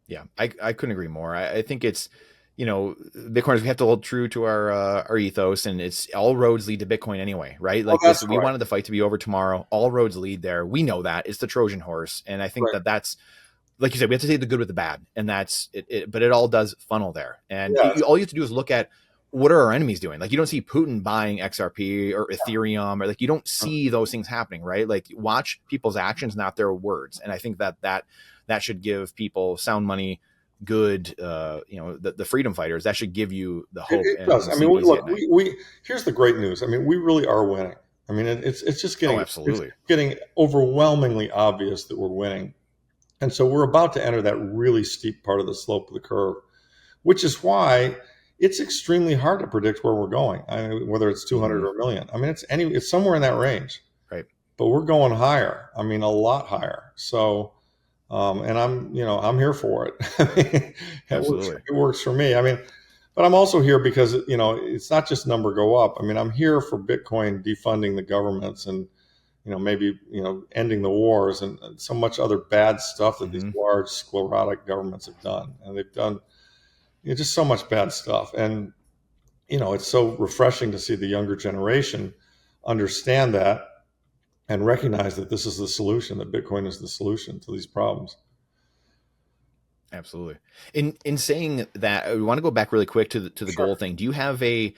Yeah, I couldn't agree more. I think it's, Bitcoiners, we have to hold true to our ethos, and it's all roads lead to Bitcoin anyway, right? Like we wanted the fight to be over tomorrow. All roads lead there. We know that. It's the Trojan horse. And I think that's, like you said, we have to take the good with the bad, and that's it. But it all does funnel there. And all you have to do is look at what are our enemies doing? Like you don't see Putin buying XRP or Ethereum, or like you don't see those things happening, right? Like watch people's actions, not their words. And I think that should give people sound money, good, the freedom fighters. That should give you the hope. It does. I mean, we here's the great news. I mean, we really are winning. I mean, it's just getting absolutely getting overwhelmingly obvious that we're winning, and so we're about to enter that really steep part of the slope of the curve, which is why it's extremely hard to predict where we're going. I mean, whether it's 200 or a million. I mean, it's somewhere in that range, right? But we're going higher. I mean, a lot higher. So. And I'm here for it. I mean, it works for me. I mean, but I'm also here because, it's not just number go up. I mean, I'm here for Bitcoin defunding the governments and maybe, ending the wars and so much other bad stuff that these Mhm. large sclerotic governments have done. And they've done just so much bad stuff. And, it's so refreshing to see the younger generation understand that and recognize that this is the solution, that Bitcoin is the solution to these problems. Absolutely. In saying that, we want to go back really quick to the Sure. gold thing. Do you have a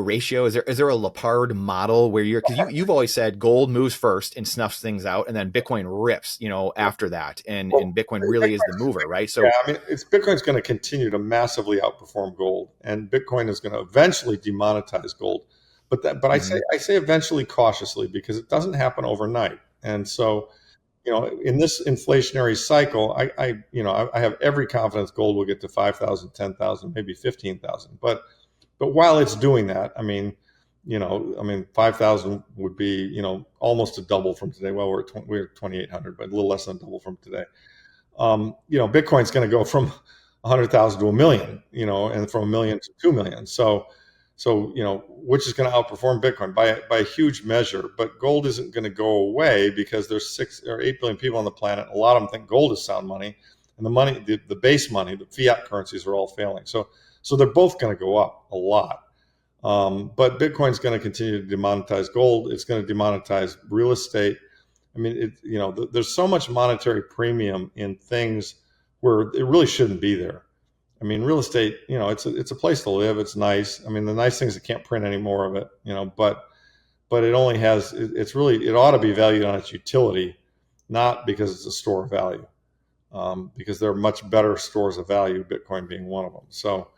ratio? Is there a Lepard model where because you've always said gold moves first and snuffs things out, and then Bitcoin rips, after that, and Well, Bitcoin really is the mover, right? yeah, So I mean, Bitcoin's going to continue to massively outperform gold, and Bitcoin is going to eventually demonetize gold. But mhm. I say eventually cautiously, because it doesn't happen overnight. And so, in this inflationary cycle, I have every confidence gold will get to 5,000, 10,000, maybe 15,000. But while it's doing that, I mean, 5,000 would be, almost a double from today. Well, we're at 2,800, but a little less than double from today. Bitcoin's going to go from 100,000 to a million, and from a million to 2 million. So, which is going to outperform Bitcoin by a huge measure. But gold isn't going to go away, because there's 6 or 8 billion people on the planet. A lot of them think gold is sound money, and the base money, the fiat currencies, are all failing. So they're both going to go up a lot. But Bitcoin's going to continue to demonetize gold. It's going to demonetize real estate. I mean, there's so much monetary premium in things where it really shouldn't be there. I mean, real estate, it's a place to live. It's nice. I mean, the nice thing is it can't print any more of it, but it only has, it ought to be valued on its utility, not because it's a store of value, because there are much better stores of value, Bitcoin being one of them. So,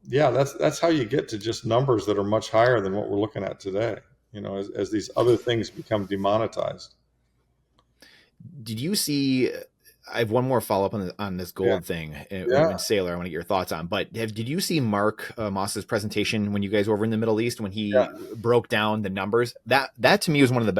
yeah, that's how you get to just numbers that are much higher than what we're looking at today, as these other things become demonetized. Did you see? I have one more follow up on this Yeah. gold thing and Yeah. Saylor. I want to get your thoughts on. But did you see Mark Moss's presentation when you guys were over in the Middle East, when he Yeah. broke down the numbers? That to me was one of the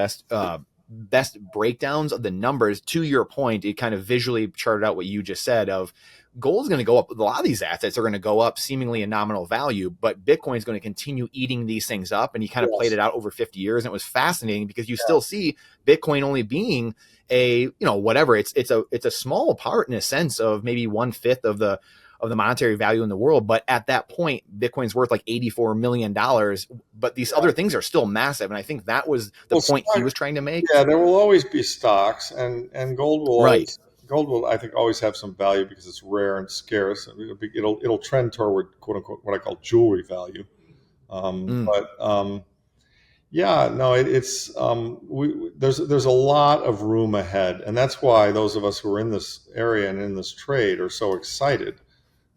best breakdowns of the numbers. To your point, it kind of visually charted out what you just said of gold is going to go up. A lot of these assets are going to go up seemingly in nominal value, but Bitcoin is going to continue eating these things up. And he kind of played Yes. it out over 50 years. And it was fascinating because you Yeah. still see Bitcoin only being a, whatever, it's a small part in a sense of maybe 1/5 of the monetary value in the world. But at that point, Bitcoin's worth like $84 million. But these other things are still massive. And I think that was the point he was trying to make. Yeah, there will always be stocks, and Right. gold will, I think, always have some value because it's rare and scarce. I mean, it'll trend toward, quote unquote, what I call jewelry value. Mm. But yeah, no, there's a lot of room ahead, and that's why those of us who are in this area and in this trade are so excited.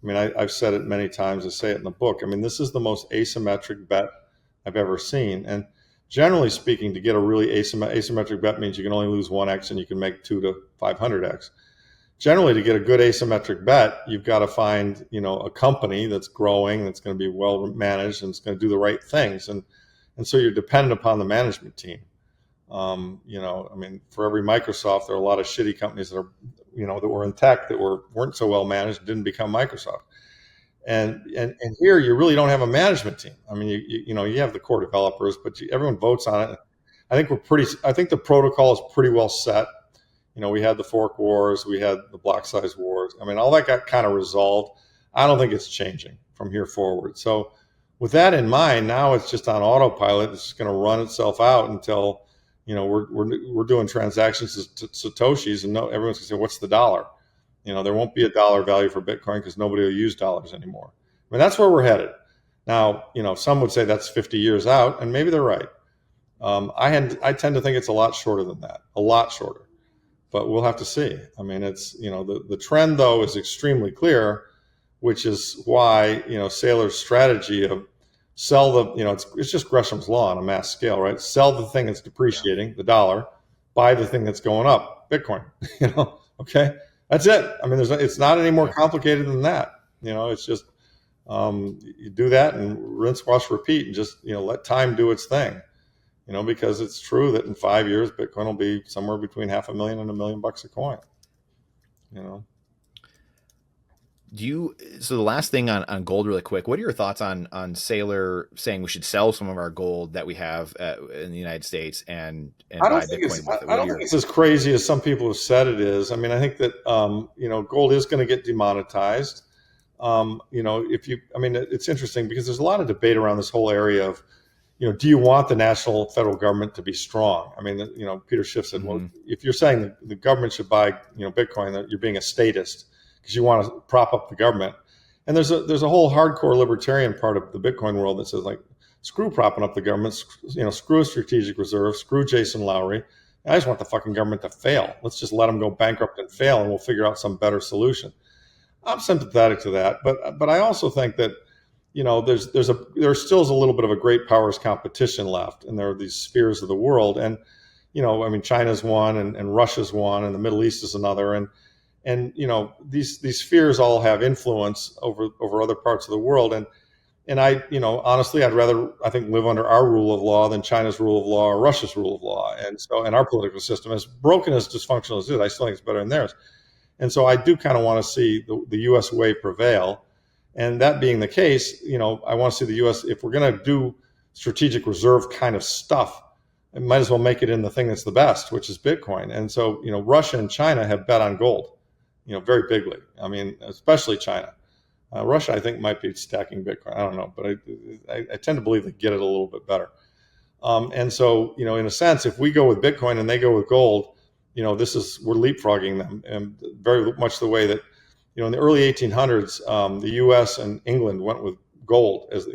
I mean, I've said it many times. I say it in the book. I mean, this is the most asymmetric bet I've ever seen. And generally speaking, to get a really asymmetric bet means you can only lose 1x and you can make 2 to 500x. Generally, to get a good asymmetric bet, you've got to find, a company that's growing, that's going to be well managed, and it's going to do the right things. And so you're dependent upon the management team. I mean, for every Microsoft, there are a lot of shitty companies that are, that were in tech that weren't so well managed, didn't become Microsoft. And here you really don't have a management team. I mean, you have the core developers, but everyone votes on it. I think the protocol is pretty well set. We had the fork wars, we had the block size wars. I mean, all that got kind of resolved. I don't think it's changing from here forward. So with that in mind, now it's just on autopilot. It's just going to run itself out until, we're doing transactions to Satoshis, and everyone's going to say, what's the dollar? There won't be a dollar value for Bitcoin because nobody will use dollars anymore. I mean, that's where we're headed. Now, some would say that's 50 years out, and maybe they're right. I tend to think it's a lot shorter than that, a lot shorter. But we'll have to see. I mean, it's, the trend, though, is extremely clear, which is why, Saylor's strategy of sell it's just Gresham's law on a mass scale, right? Sell the thing that's depreciating, the dollar, buy the thing that's going up, Bitcoin, okay? That's it. I mean, it's not any more complicated than that. It's just, you do that and rinse, wash, repeat, and just, let time do its thing. Because it's true that in 5 years, Bitcoin will be somewhere between $500,000 and $1 million a coin. So the last thing on gold really quick, what are your thoughts on Saylor saying we should sell some of our gold that we have in the United States and I don't buy think Bitcoin with it? I don't think it's as crazy as some people have said it is. I mean, I think that gold is going to get demonetized. It's interesting because there's a lot of debate around this whole area of, do you want the national federal government to be strong? I mean, Peter Schiff said, well, if you're saying that the government should buy, Bitcoin, that you're being a statist because you want to prop up the government. And there's a whole hardcore libertarian part of the Bitcoin world that says, like, screw propping up the government, screw a strategic reserve, screw Jason Lowry. I just want the fucking government to fail. Let's just let them go bankrupt and fail, and we'll figure out some better solution. I'm sympathetic to that, but I also think that there still is a little bit of a great powers competition left, and there are these spheres of the world, and China's one, and Russia's one, and the Middle East is another, and these spheres all have influence over other parts of the world, and I honestly I'd rather, I think, live under our rule of law than China's rule of law or Russia's rule of law, and our political system, as broken, as dysfunctional as it is, I still think it's better than theirs. And so I do kind of want to see the U.S. way prevail. And that being the case, I want to see the U.S., if we're going to do strategic reserve kind of stuff, it might as well make it in the thing that's the best, which is Bitcoin. And so, Russia and China have bet on gold, very bigly. I mean, especially China. Russia, I think, might be stacking Bitcoin. I don't know, but I tend to believe they get it a little bit better. And so, in a sense, if we go with Bitcoin and they go with gold, we're leapfrogging them, and very much the way that, in the early 1800s, the U.S. and England went with gold. As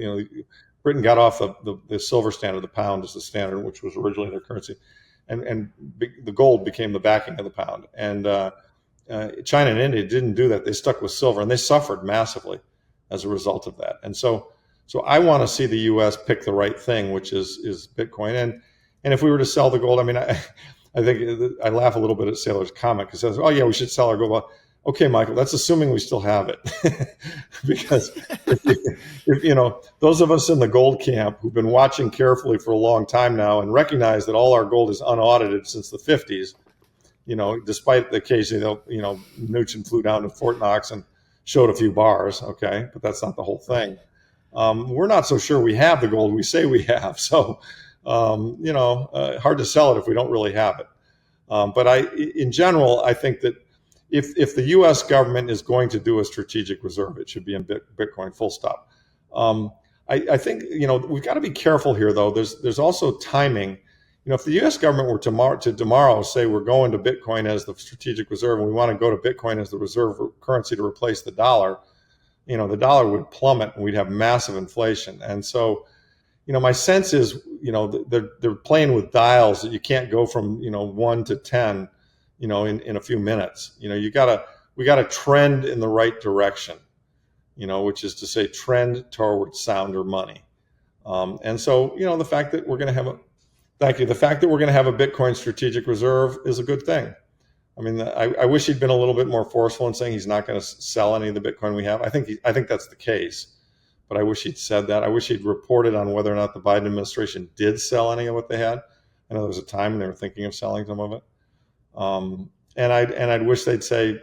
Britain got off the silver standard, the pound as the standard, which was originally their currency, and the gold became the backing of the pound. And China and India didn't do that; they stuck with silver, and they suffered massively as a result of that. And so I want to see the U.S. pick the right thing, which is Bitcoin. And if we were to sell the gold, I mean, I think I laugh a little bit at Saylor's comment because he says, "Oh yeah, we should sell our gold." Well, okay, Michael, that's assuming we still have it, because if those of us in the gold camp who've been watching carefully for a long time now and recognize that all our gold is unaudited since the 50s, despite the occasion, Mnuchin flew down to Fort Knox and showed a few bars, okay, but that's not the whole thing. We're not so sure we have the gold we say we have, so. Hard to sell it if we don't really have it. But in general, I think that if the U.S. government is going to do a strategic reserve, it should be in Bitcoin, full stop. I think, we've got to be careful here, though. There's also timing. If the U.S. government were tomorrow say we're going to Bitcoin as the strategic reserve, and we want to go to Bitcoin as the reserve currency to replace the dollar, the dollar would plummet and we'd have massive inflation. And so, my sense is, they're playing with dials that you can't go from, 1 to 10, in a few minutes. We got to trend in the right direction, which is to say trend toward sounder money. And so, the fact that we're going to have a Bitcoin strategic reserve is a good thing. I mean, I wish he'd been a little bit more forceful in saying he's not going to sell any of the Bitcoin we have. I think that's the case. But I wish he'd said that. I wish he'd reported on whether or not the Biden administration did sell any of what they had. I know there was a time when they were thinking of selling some of it. And I'd wish they'd say,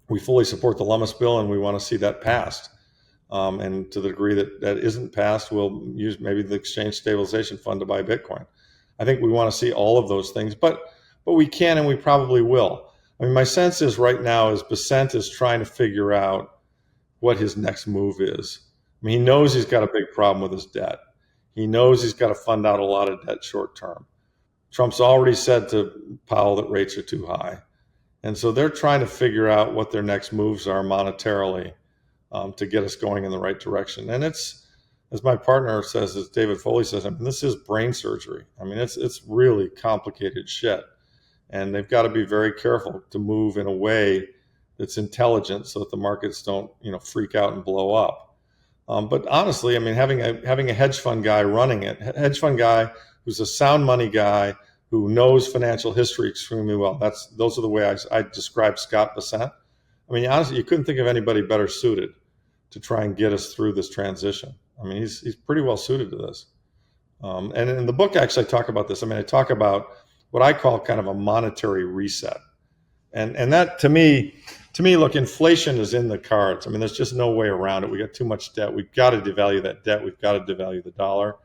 we fully support the Lummis bill and we want to see that passed. And to the degree that isn't passed, we'll use maybe the Exchange Stabilization Fund to buy Bitcoin. I think we want to see all of those things, but we can and we probably will. I mean, my sense is right now is Besant is trying to figure out what his next move is. I mean, he knows he's got a big problem with his debt. He knows he's got to fund out a lot of debt short term. Trump's already said to Powell that rates are too high. And so they're trying to figure out what their next moves are monetarily to get us going in the right direction. And it's, as my partner says, as David Foley says, I mean, this is brain surgery. I mean, it's really complicated shit. And they've got to be very careful to move in a way that's intelligent so that the markets don't, freak out and blow up. But honestly, I mean, having a hedge fund guy running it, hedge fund guy who's a sound money guy who knows financial history extremely well. Those are the way I describe Scott Besant. I mean, honestly, you couldn't think of anybody better suited to try and get us through this transition. I mean, he's pretty well suited to this. And in the book, actually, I talk about this. I mean, I talk about what I call kind of a monetary reset. And that, to me, to me, look, inflation is in the cards. I mean, there's just no way around it. We got too much debt. We've got to devalue that debt. We've got to devalue the dollar.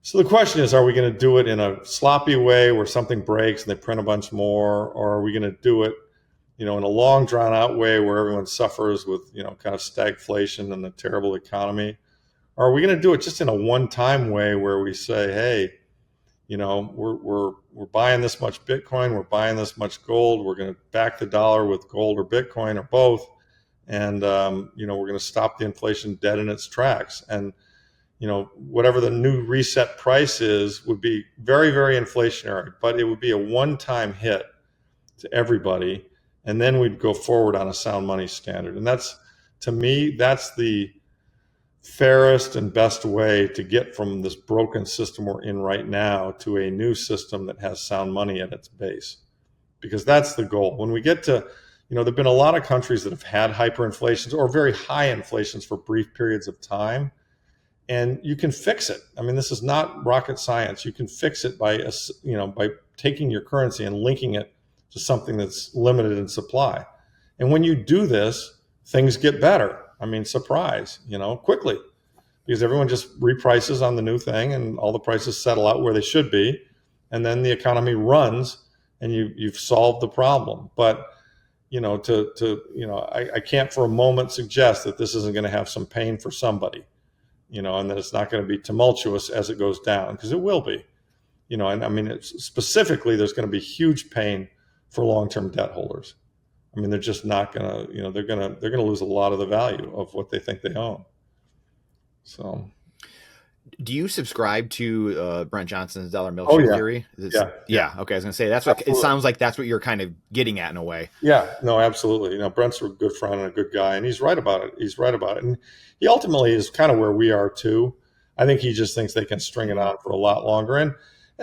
So the question is, are we going to do it in a sloppy way where something breaks and they print a bunch more, or are we going to do it, in a long drawn out way where everyone suffers with, kind of stagflation and the terrible economy? Or are we going to do it just in a one-time way where we say, hey, we're buying this much Bitcoin, we're buying this much gold, we're going to back the dollar with gold or Bitcoin or both, and we're going to stop the inflation dead in its tracks. And whatever the new reset price is would be very, very inflationary, but it would be a one-time hit to everybody, and then we'd go forward on a sound money standard. And that's, to me, that's the fairest and best way to get from this broken system we're in right now to a new system that has sound money at its base, because that's the goal. When we get to, there've been a lot of countries that have had hyperinflations or very high inflations for brief periods of time, and you can fix it. I mean, this is not rocket science. You can fix it by taking your currency and linking it to something that's limited in supply. And when you do this, things get better. I mean, surprise, quickly, because everyone just reprices on the new thing and all the prices settle out where they should be. And then the economy runs and you've solved the problem. But, I can't for a moment suggest that this isn't going to have some pain for somebody, and that it's not going to be tumultuous as it goes down, because it will be, and I mean, specifically, there's going to be huge pain for long-term debt holders. I mean, they're just not going to, they're going to lose a lot of the value of what they think they own. So, do you subscribe to Brent Johnson's dollar milkshake theory? Yeah. Okay. I was going to say, that's what it sounds like. That's what you're kind of getting at in a way. Yeah, no, absolutely. Brent's a good friend and a good guy, and he's right about it. And he ultimately is kind of where we are too. I think he just thinks they can string it out for a lot longer. And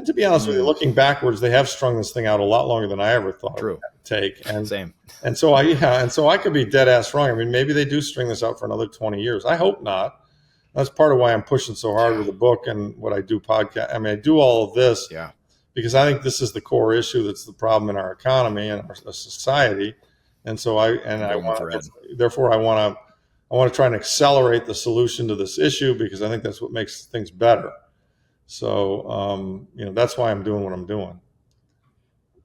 to be honest with you, looking backwards, they have strung this thing out a lot longer than I ever thought it would take. And same. And so I could be dead ass wrong. I mean, maybe they do string this out for another 20 years. I hope not. That's part of why I'm pushing so hard with the book and what I do podcast. I mean, I do all of this because I think this is the core issue that's the problem in our economy and our society. And so I want to try and accelerate the solution to this issue, because I think that's what makes things better. So, that's why I'm doing what I'm doing.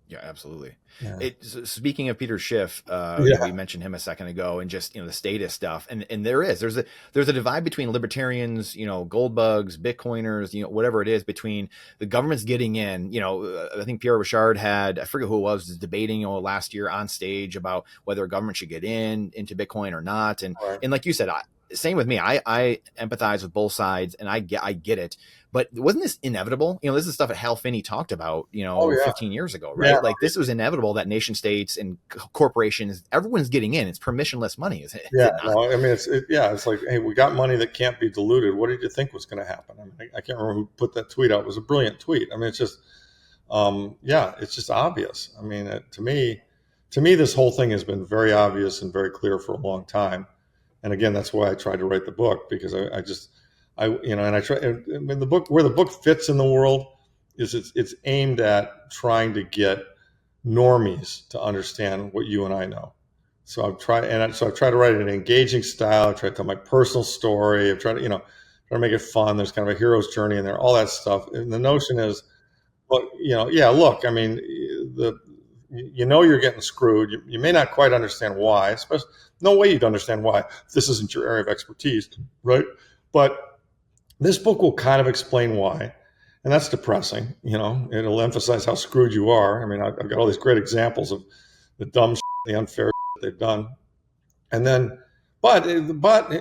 Yeah, absolutely. Yeah. Speaking of Peter Schiff, we mentioned him a second ago, and just the status stuff, and there's a divide between libertarians, gold bugs, Bitcoiners, whatever it is, between the government's getting in. I think Pierre Rochard I forget who it was debating last year on stage about whether a government should get into Bitcoin or not, and like you said, same with me. I empathize with both sides, and I get it. But wasn't this inevitable? This is stuff that Hal Finney talked about, 15 years ago, right? Yeah. This was inevitable that nation states and corporations, everyone's getting in. It's permissionless money, is it? I mean, it's like, hey, we got money that can't be diluted. What did you think was going to happen? I mean, I can't remember who put that tweet out. It was a brilliant tweet. I mean, it's just, it's just obvious. I mean, to me, this whole thing has been very obvious and very clear for a long time. And again, that's why I tried to write the book, because the book, where the book fits in the world is it's aimed at trying to get normies to understand what you and I know. So I've tried to write it in an engaging style. I try to tell my personal story. I've tried to, try to make it fun. There's kind of a hero's journey in there, all that stuff. And the notion is, look, I mean, you're getting screwed. You may not quite understand why. Especially, no way you'd understand why. This isn't your area of expertise, right? But this book will kind of explain why, and that's depressing. It'll emphasize how screwed you are. I mean, I've got all these great examples of the dumb shit, the unfair shit they've done, and then, but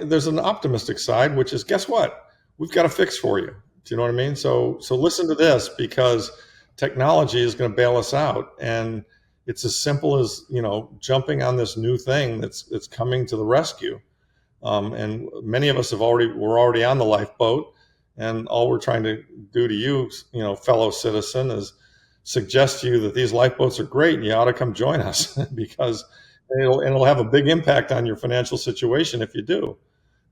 there's an optimistic side, which is, guess what? We've got a fix for you. Do you know what I mean? So listen to this, because technology is going to bail us out, and it's as simple as jumping on this new thing that's coming to the rescue. And many of us we're already on the lifeboat, and all we're trying to do to you, fellow citizen, is suggest to you that these lifeboats are great and you ought to come join us, because it'll have a big impact on your financial situation if you do.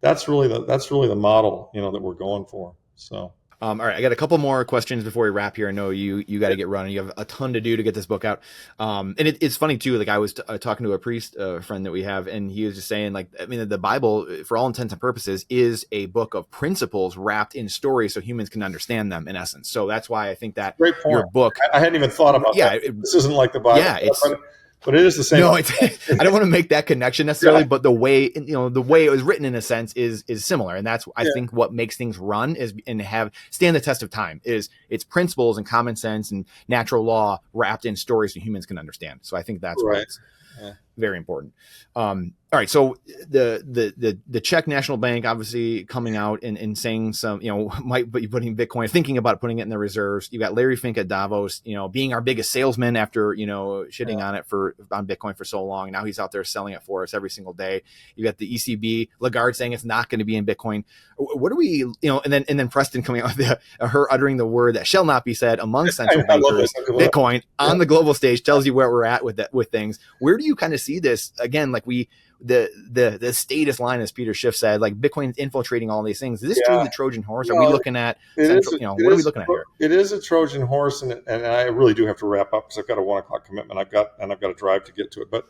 That's really the model, that we're going for. So All right, I got a couple more questions before we wrap here. I know you got to get running. You have a ton to do to get this book out. And it's funny too. Like I was talking to a priest friend that we have, and he was just saying, like, I mean, the Bible, for all intents and purposes, is a book of principles wrapped in stories, so humans can understand them in essence. So that's why I think that Great point. your book, I hadn't even thought about that. This isn't like the Bible. Yeah, it's. But it is the same. No, I don't want to make that connection necessarily, but the way it was written in a sense is similar, and that's I think what makes things run and stand the test of time is its principles and common sense and natural law wrapped in stories so humans can understand. So I think that's why it's very important. All right, so the Czech National Bank obviously coming out and saying some, might be putting Bitcoin, thinking about putting it in the reserves. You got Larry Fink at Davos, being our biggest salesman after shitting on Bitcoin for so long. Now he's out there selling it for us every single day. You got the ECB, Lagarde saying it's not going to be in Bitcoin. What do we, and then Preston coming out with her uttering the word that shall not be said among central bankers, Bitcoin on the global stage tells you where we're at with things. Where do you kind of see this again? Like the status line, as Peter Schiff said, like Bitcoin's infiltrating all these things. Is this truly the Trojan horse? Are we looking at central, what are we looking at here? It is a Trojan horse, and I really do have to wrap up because I've got a 1:00 commitment. I've got a drive to get to it. But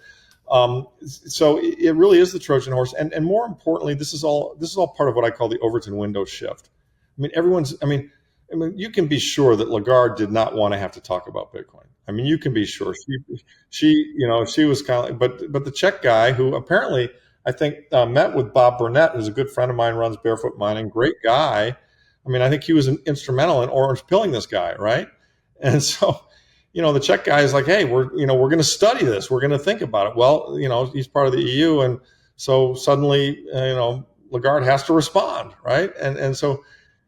so it really is the Trojan horse, and more importantly, this is all part of what I call the Overton window shift. I mean, you can be sure that Lagarde did not want to have to talk about Bitcoin. I mean, you can be sure she was kind of, but the Czech guy who apparently I think met with Bob Burnett, who's a good friend of mine, runs Barefoot Mining, great guy. I mean, I think he was instrumental in orange pilling this guy, right? And so, the Czech guy is like, hey, we're going to study this, we're going to think about it. Well, he's part of the EU, and so suddenly, Lagarde has to respond, right? And so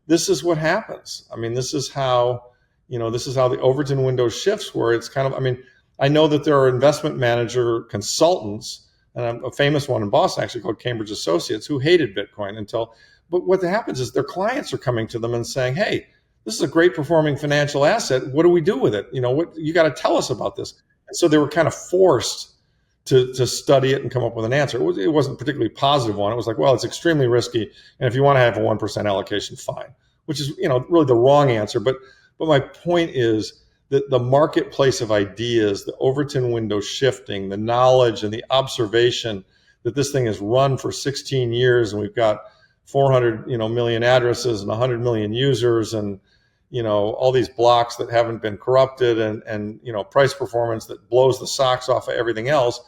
this is what happens. I mean, this is how the Overton window shifts, where it's kind of, I know that there are investment manager consultants, and a famous one in Boston actually called Cambridge Associates, who hated Bitcoin but what happens is their clients are coming to them and saying, hey, this is a great performing financial asset. What do we do with it? What you got to tell us about this. And so they were kind of forced to study it and come up with an answer. It wasn't a particularly positive one. It was like, well, it's extremely risky, and if you want to have a 1% allocation, fine, which is really the wrong answer. But my point is that the marketplace of ideas, the Overton window shifting, the knowledge and the observation that this thing has run for 16 years, and we've got 400 million addresses and 100 million users, and all these blocks that haven't been corrupted, and price performance that blows the socks off of everything else.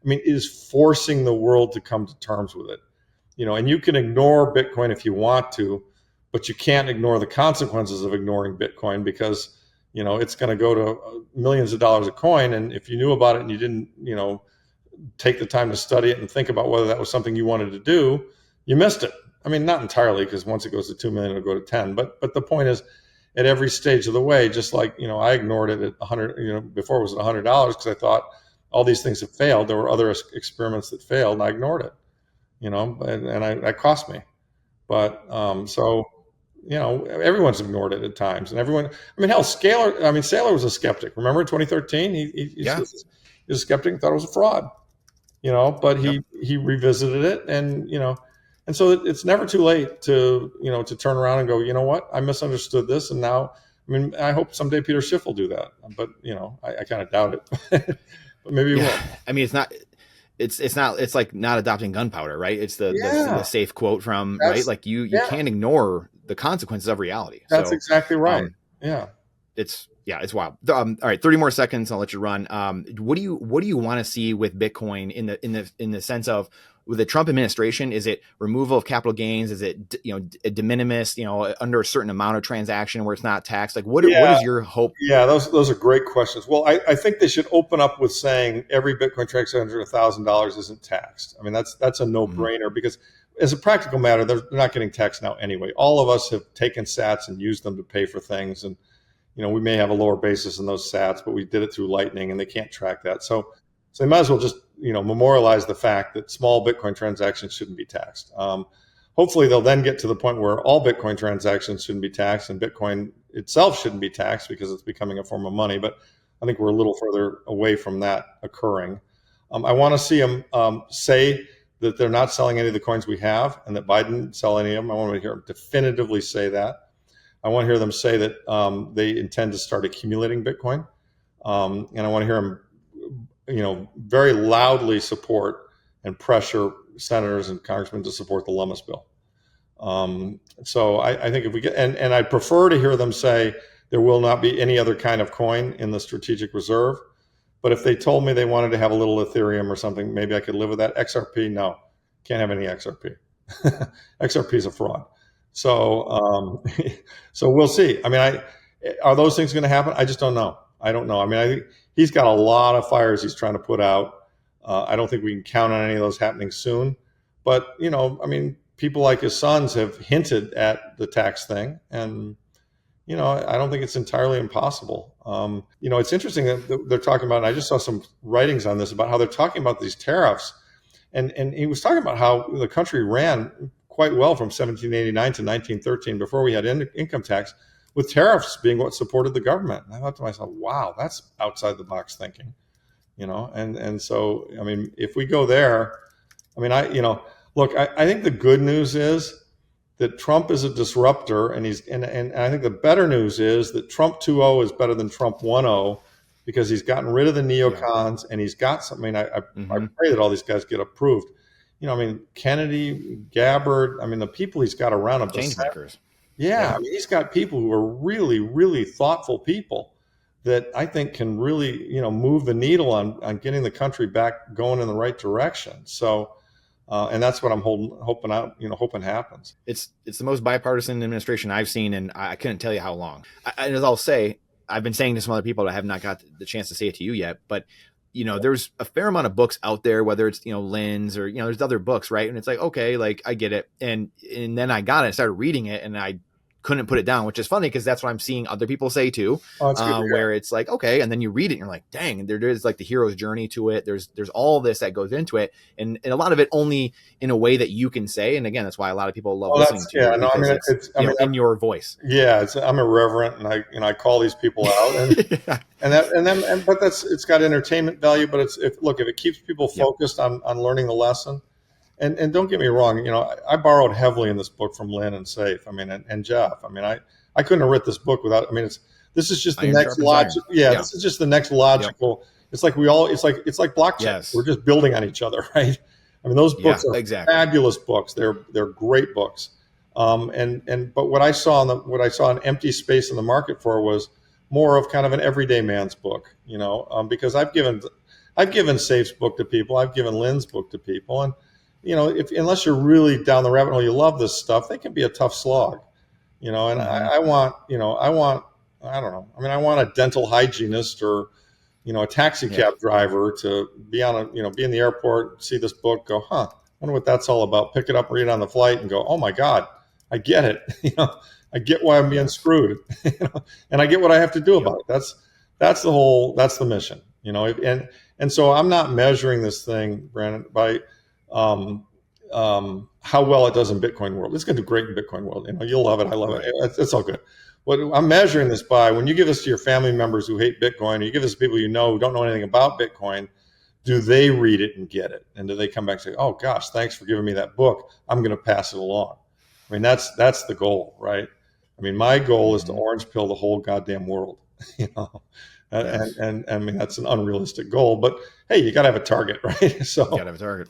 Is forcing the world to come to terms with it. And you can ignore Bitcoin if you want to, but you can't ignore the consequences of ignoring Bitcoin, because it's going to go to millions of dollars a coin, and if you knew about it and you didn't take the time to study it and think about whether that was something you wanted to do, you missed it. Not entirely, because once it goes to 2 million, it'll go to 10. But the point is, at every stage of the way, just like I ignored it at 100, before it was at $100 because I thought all these things have failed. There were other experiments that failed, and I ignored it. And that cost me. But so everyone's ignored it at times, and everyone. Hell, Saylor was a skeptic. Remember in 2013, he was a skeptic and thought it was a fraud. But he revisited it, and so it's never too late to turn around and go, you know what, I misunderstood this, and now, I hope someday Peter Schiff will do that, but I kind of doubt it. But maybe he will. It's like not adopting gunpowder, right? It's the safe quote from, right? Like you can't ignore the consequences of reality. That's exactly right. It's wild. All right, 30 more seconds. I'll let you run. What do you want to see with Bitcoin in the sense of, with the Trump administration? Is it removal of capital gains? Is it a de minimis, under a certain amount of transaction where it's not taxed? Like what is your hope? Yeah, those are great questions. Well, I think they should open up with saying every Bitcoin transaction under $1,000 isn't taxed. That's a no-brainer, because as a practical matter, they're not getting taxed now anyway. All of us have taken sats and used them to pay for things, and we may have a lower basis in those sats, but we did it through Lightning, and they can't track that. So they might as well just memorialize the fact that small Bitcoin transactions shouldn't be taxed. Hopefully, they'll then get to the point where all Bitcoin transactions shouldn't be taxed, and Bitcoin itself shouldn't be taxed because it's becoming a form of money. But I think we're a little further away from that occurring. I want to see them say that they're not selling any of the coins we have, and that Biden sell any of them. I want to hear him definitively say that. I want to hear them say that they intend to start accumulating Bitcoin, and I want to hear them, very loudly support and pressure senators and congressmen to support the Lummis bill. So I think if we get, and I'd prefer to hear them say there will not be any other kind of coin in the strategic reserve. But if they told me they wanted to have a little Ethereum or something, maybe I could live with that. XRP, no, can't have any XRP. XRP is a fraud. So, so we'll see. I mean, are those things going to happen? I just don't know. I don't know. I mean, I think he's got a lot of fires he's trying to put out. I don't think we can count on any of those happening soon. But, I mean, people like his sons have hinted at the tax thing, and I don't think it's entirely impossible. It's interesting that they're talking about, and I just saw some writings on this about how they're talking about these tariffs, and he was talking about how the country ran quite well from 1789 to 1913 before we had income tax, with tariffs being what supported the government. And I thought to myself, wow, that's outside the box thinking, and so, I mean, if we go there, I mean, look, I think the good news is that Trump is a disruptor, and I think the better news is that Trump 2.0 is better than Trump 1.0 because he's gotten rid of the neocons, and he's got something. I pray that all these guys get approved. I mean, Kennedy, Gabbard, I mean, the people he's got around him. Change makers. Yeah, I mean, he's got people who are really, really thoughtful people that I think can really, move the needle on getting the country back going in the right direction. So, and that's what I'm hoping happens. It's the most bipartisan administration I've seen, and I couldn't tell you how long. And as I'll say, I've been saying to some other people, but I have not got the chance to say it to you yet. But there's a fair amount of books out there, whether it's Lynn's or there's other books, right? And it's like, okay, like I get it, and then I got it, started reading it, and I couldn't put it down, which is funny because that's what I'm seeing other people say too, where it's like, okay, and then you read it and you're like, dang, there is like the hero's journey to it. There's all this that goes into it, and a lot of it only in a way that you can say. And again, that's why a lot of people love listening to you. No, I mean, it's in your voice. Yeah, I'm irreverent, and I call these people out, and but it's got entertainment value. But if it keeps people focused on learning the lesson. And don't get me wrong, I borrowed heavily in this book from Lynn and Safe. I mean, and Jeff. I mean, I couldn't have written this book without. I mean, this is just the next logical. Yeah, this is just the next logical. Yep. It's like it's like blockchain. Yes. We're just building on each other, right? I mean, those books are fabulous books. They're great books. But what I saw an empty space in the market for was more of kind of an everyday man's book, because I've given Safe's book to people, I've given Lynn's book to people, and unless you're really down the rabbit hole, you love this stuff, they can be a tough slog, and I want a dental hygienist or, a taxi cab driver to be be in the airport, see this book, go, I wonder what that's all about. Pick it up, read it on the flight and go, oh my God, I get it. I get why I'm being screwed, and I get what I have to do about it. That's the mission, and so I'm not measuring this thing, Brandon, by, how well it does in Bitcoin world. It's going to do great in Bitcoin world. You'll love it. I love it. It's all good. What I'm measuring this by, when you give this to your family members who hate Bitcoin, or you give this to people who don't know anything about Bitcoin, do they read it and get it? And do they come back and say, oh gosh, thanks for giving me that book. I'm going to pass it along. I mean, that's the goal, right? I mean, my goal is to orange pill the whole goddamn world, And I mean, that's an unrealistic goal, but hey, you got to have a target, right? So you got to have a target.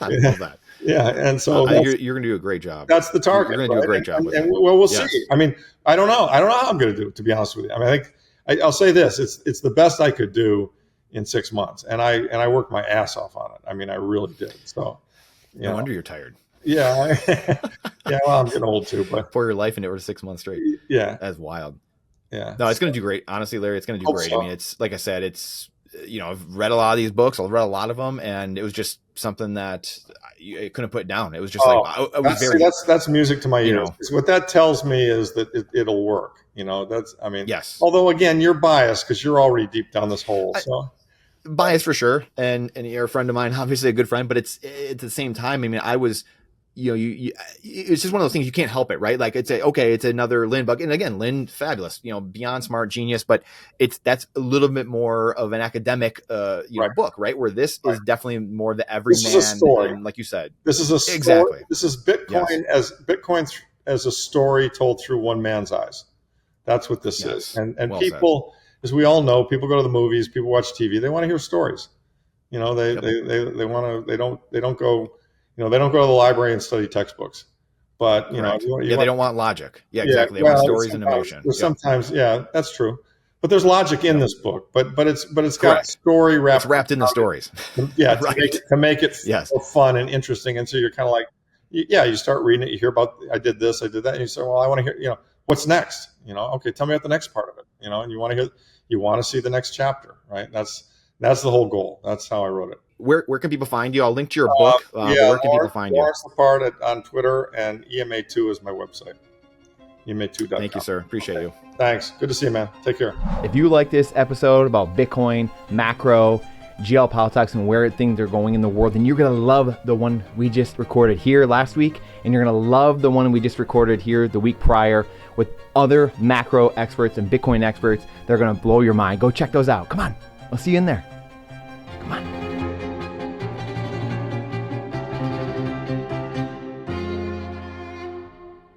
I love that. Yeah. And so you're going to do a great job. That's the target. You're going to do a great job. We'll see. I mean, I don't know how I'm going to do it, to be honest with you. I mean, I'll say this, it's the best I could do in 6 months. And I worked my ass off on it. I mean, I really did. So, no wonder you're tired. Yeah. Yeah. Well, I'm getting old too, but pour your life into it for 6 months straight. Yeah. That's wild. Yeah. No, it's going to do great. Honestly, Larry, it's going to do great. So. I mean, it's like I said, I've read a lot of these books. I've read a lot of them, and it was just something that I couldn't put down. It was just that's music to my ears. What that tells me is that it'll work. Yes. Although again, you're biased because you're already deep down this hole. So biased for sure, and you're a friend of mine, obviously a good friend. But it's at the same time. I mean, I was. It's just one of those things you can't help it, right? Like it's another Lynn book, and again, Lynn, fabulous, beyond smart, genius, but that's a little bit more of an academic, book, right? Where this is definitely more the everyman, and like you said, this is a story. Exactly. This is Bitcoin as Bitcoin as a story told through one man's eyes. That's what this Yes. is. And Well people, as we all know, people go to the movies, people watch TV, they want to hear stories. You know, they want to, they don't go, they don't go to the library and study textbooks. But, they don't want logic. Yeah, exactly. They want stories and emotion. Sometimes, that's true. But there's logic in this book, but it's got Correct. a story wrapped in the stories. Yeah, Right. to make it more fun and interesting. And so you're kind of like, you start reading it, you hear about, I did this, I did that, and you say, well, I want to hear, what's next? Okay, tell me about the next part of it. And you want to see the next chapter, right? That's the whole goal. That's how I wrote it. Where can people find you? I'll link to your book. Where can people find you? Larry Lepard on Twitter, and EMA2 is my website. EMA2.com. Thank you, sir. Appreciate you. Thanks. Good to see you, man. Take care. If you like this episode about Bitcoin, macro, geopolitics, and where things are going in the world, then you're going to love the one we just recorded here last week, and you're going to love the one we just recorded here the week prior with other macro experts and Bitcoin experts. They're going to blow your mind. Go check those out. Come on. I'll see you in there.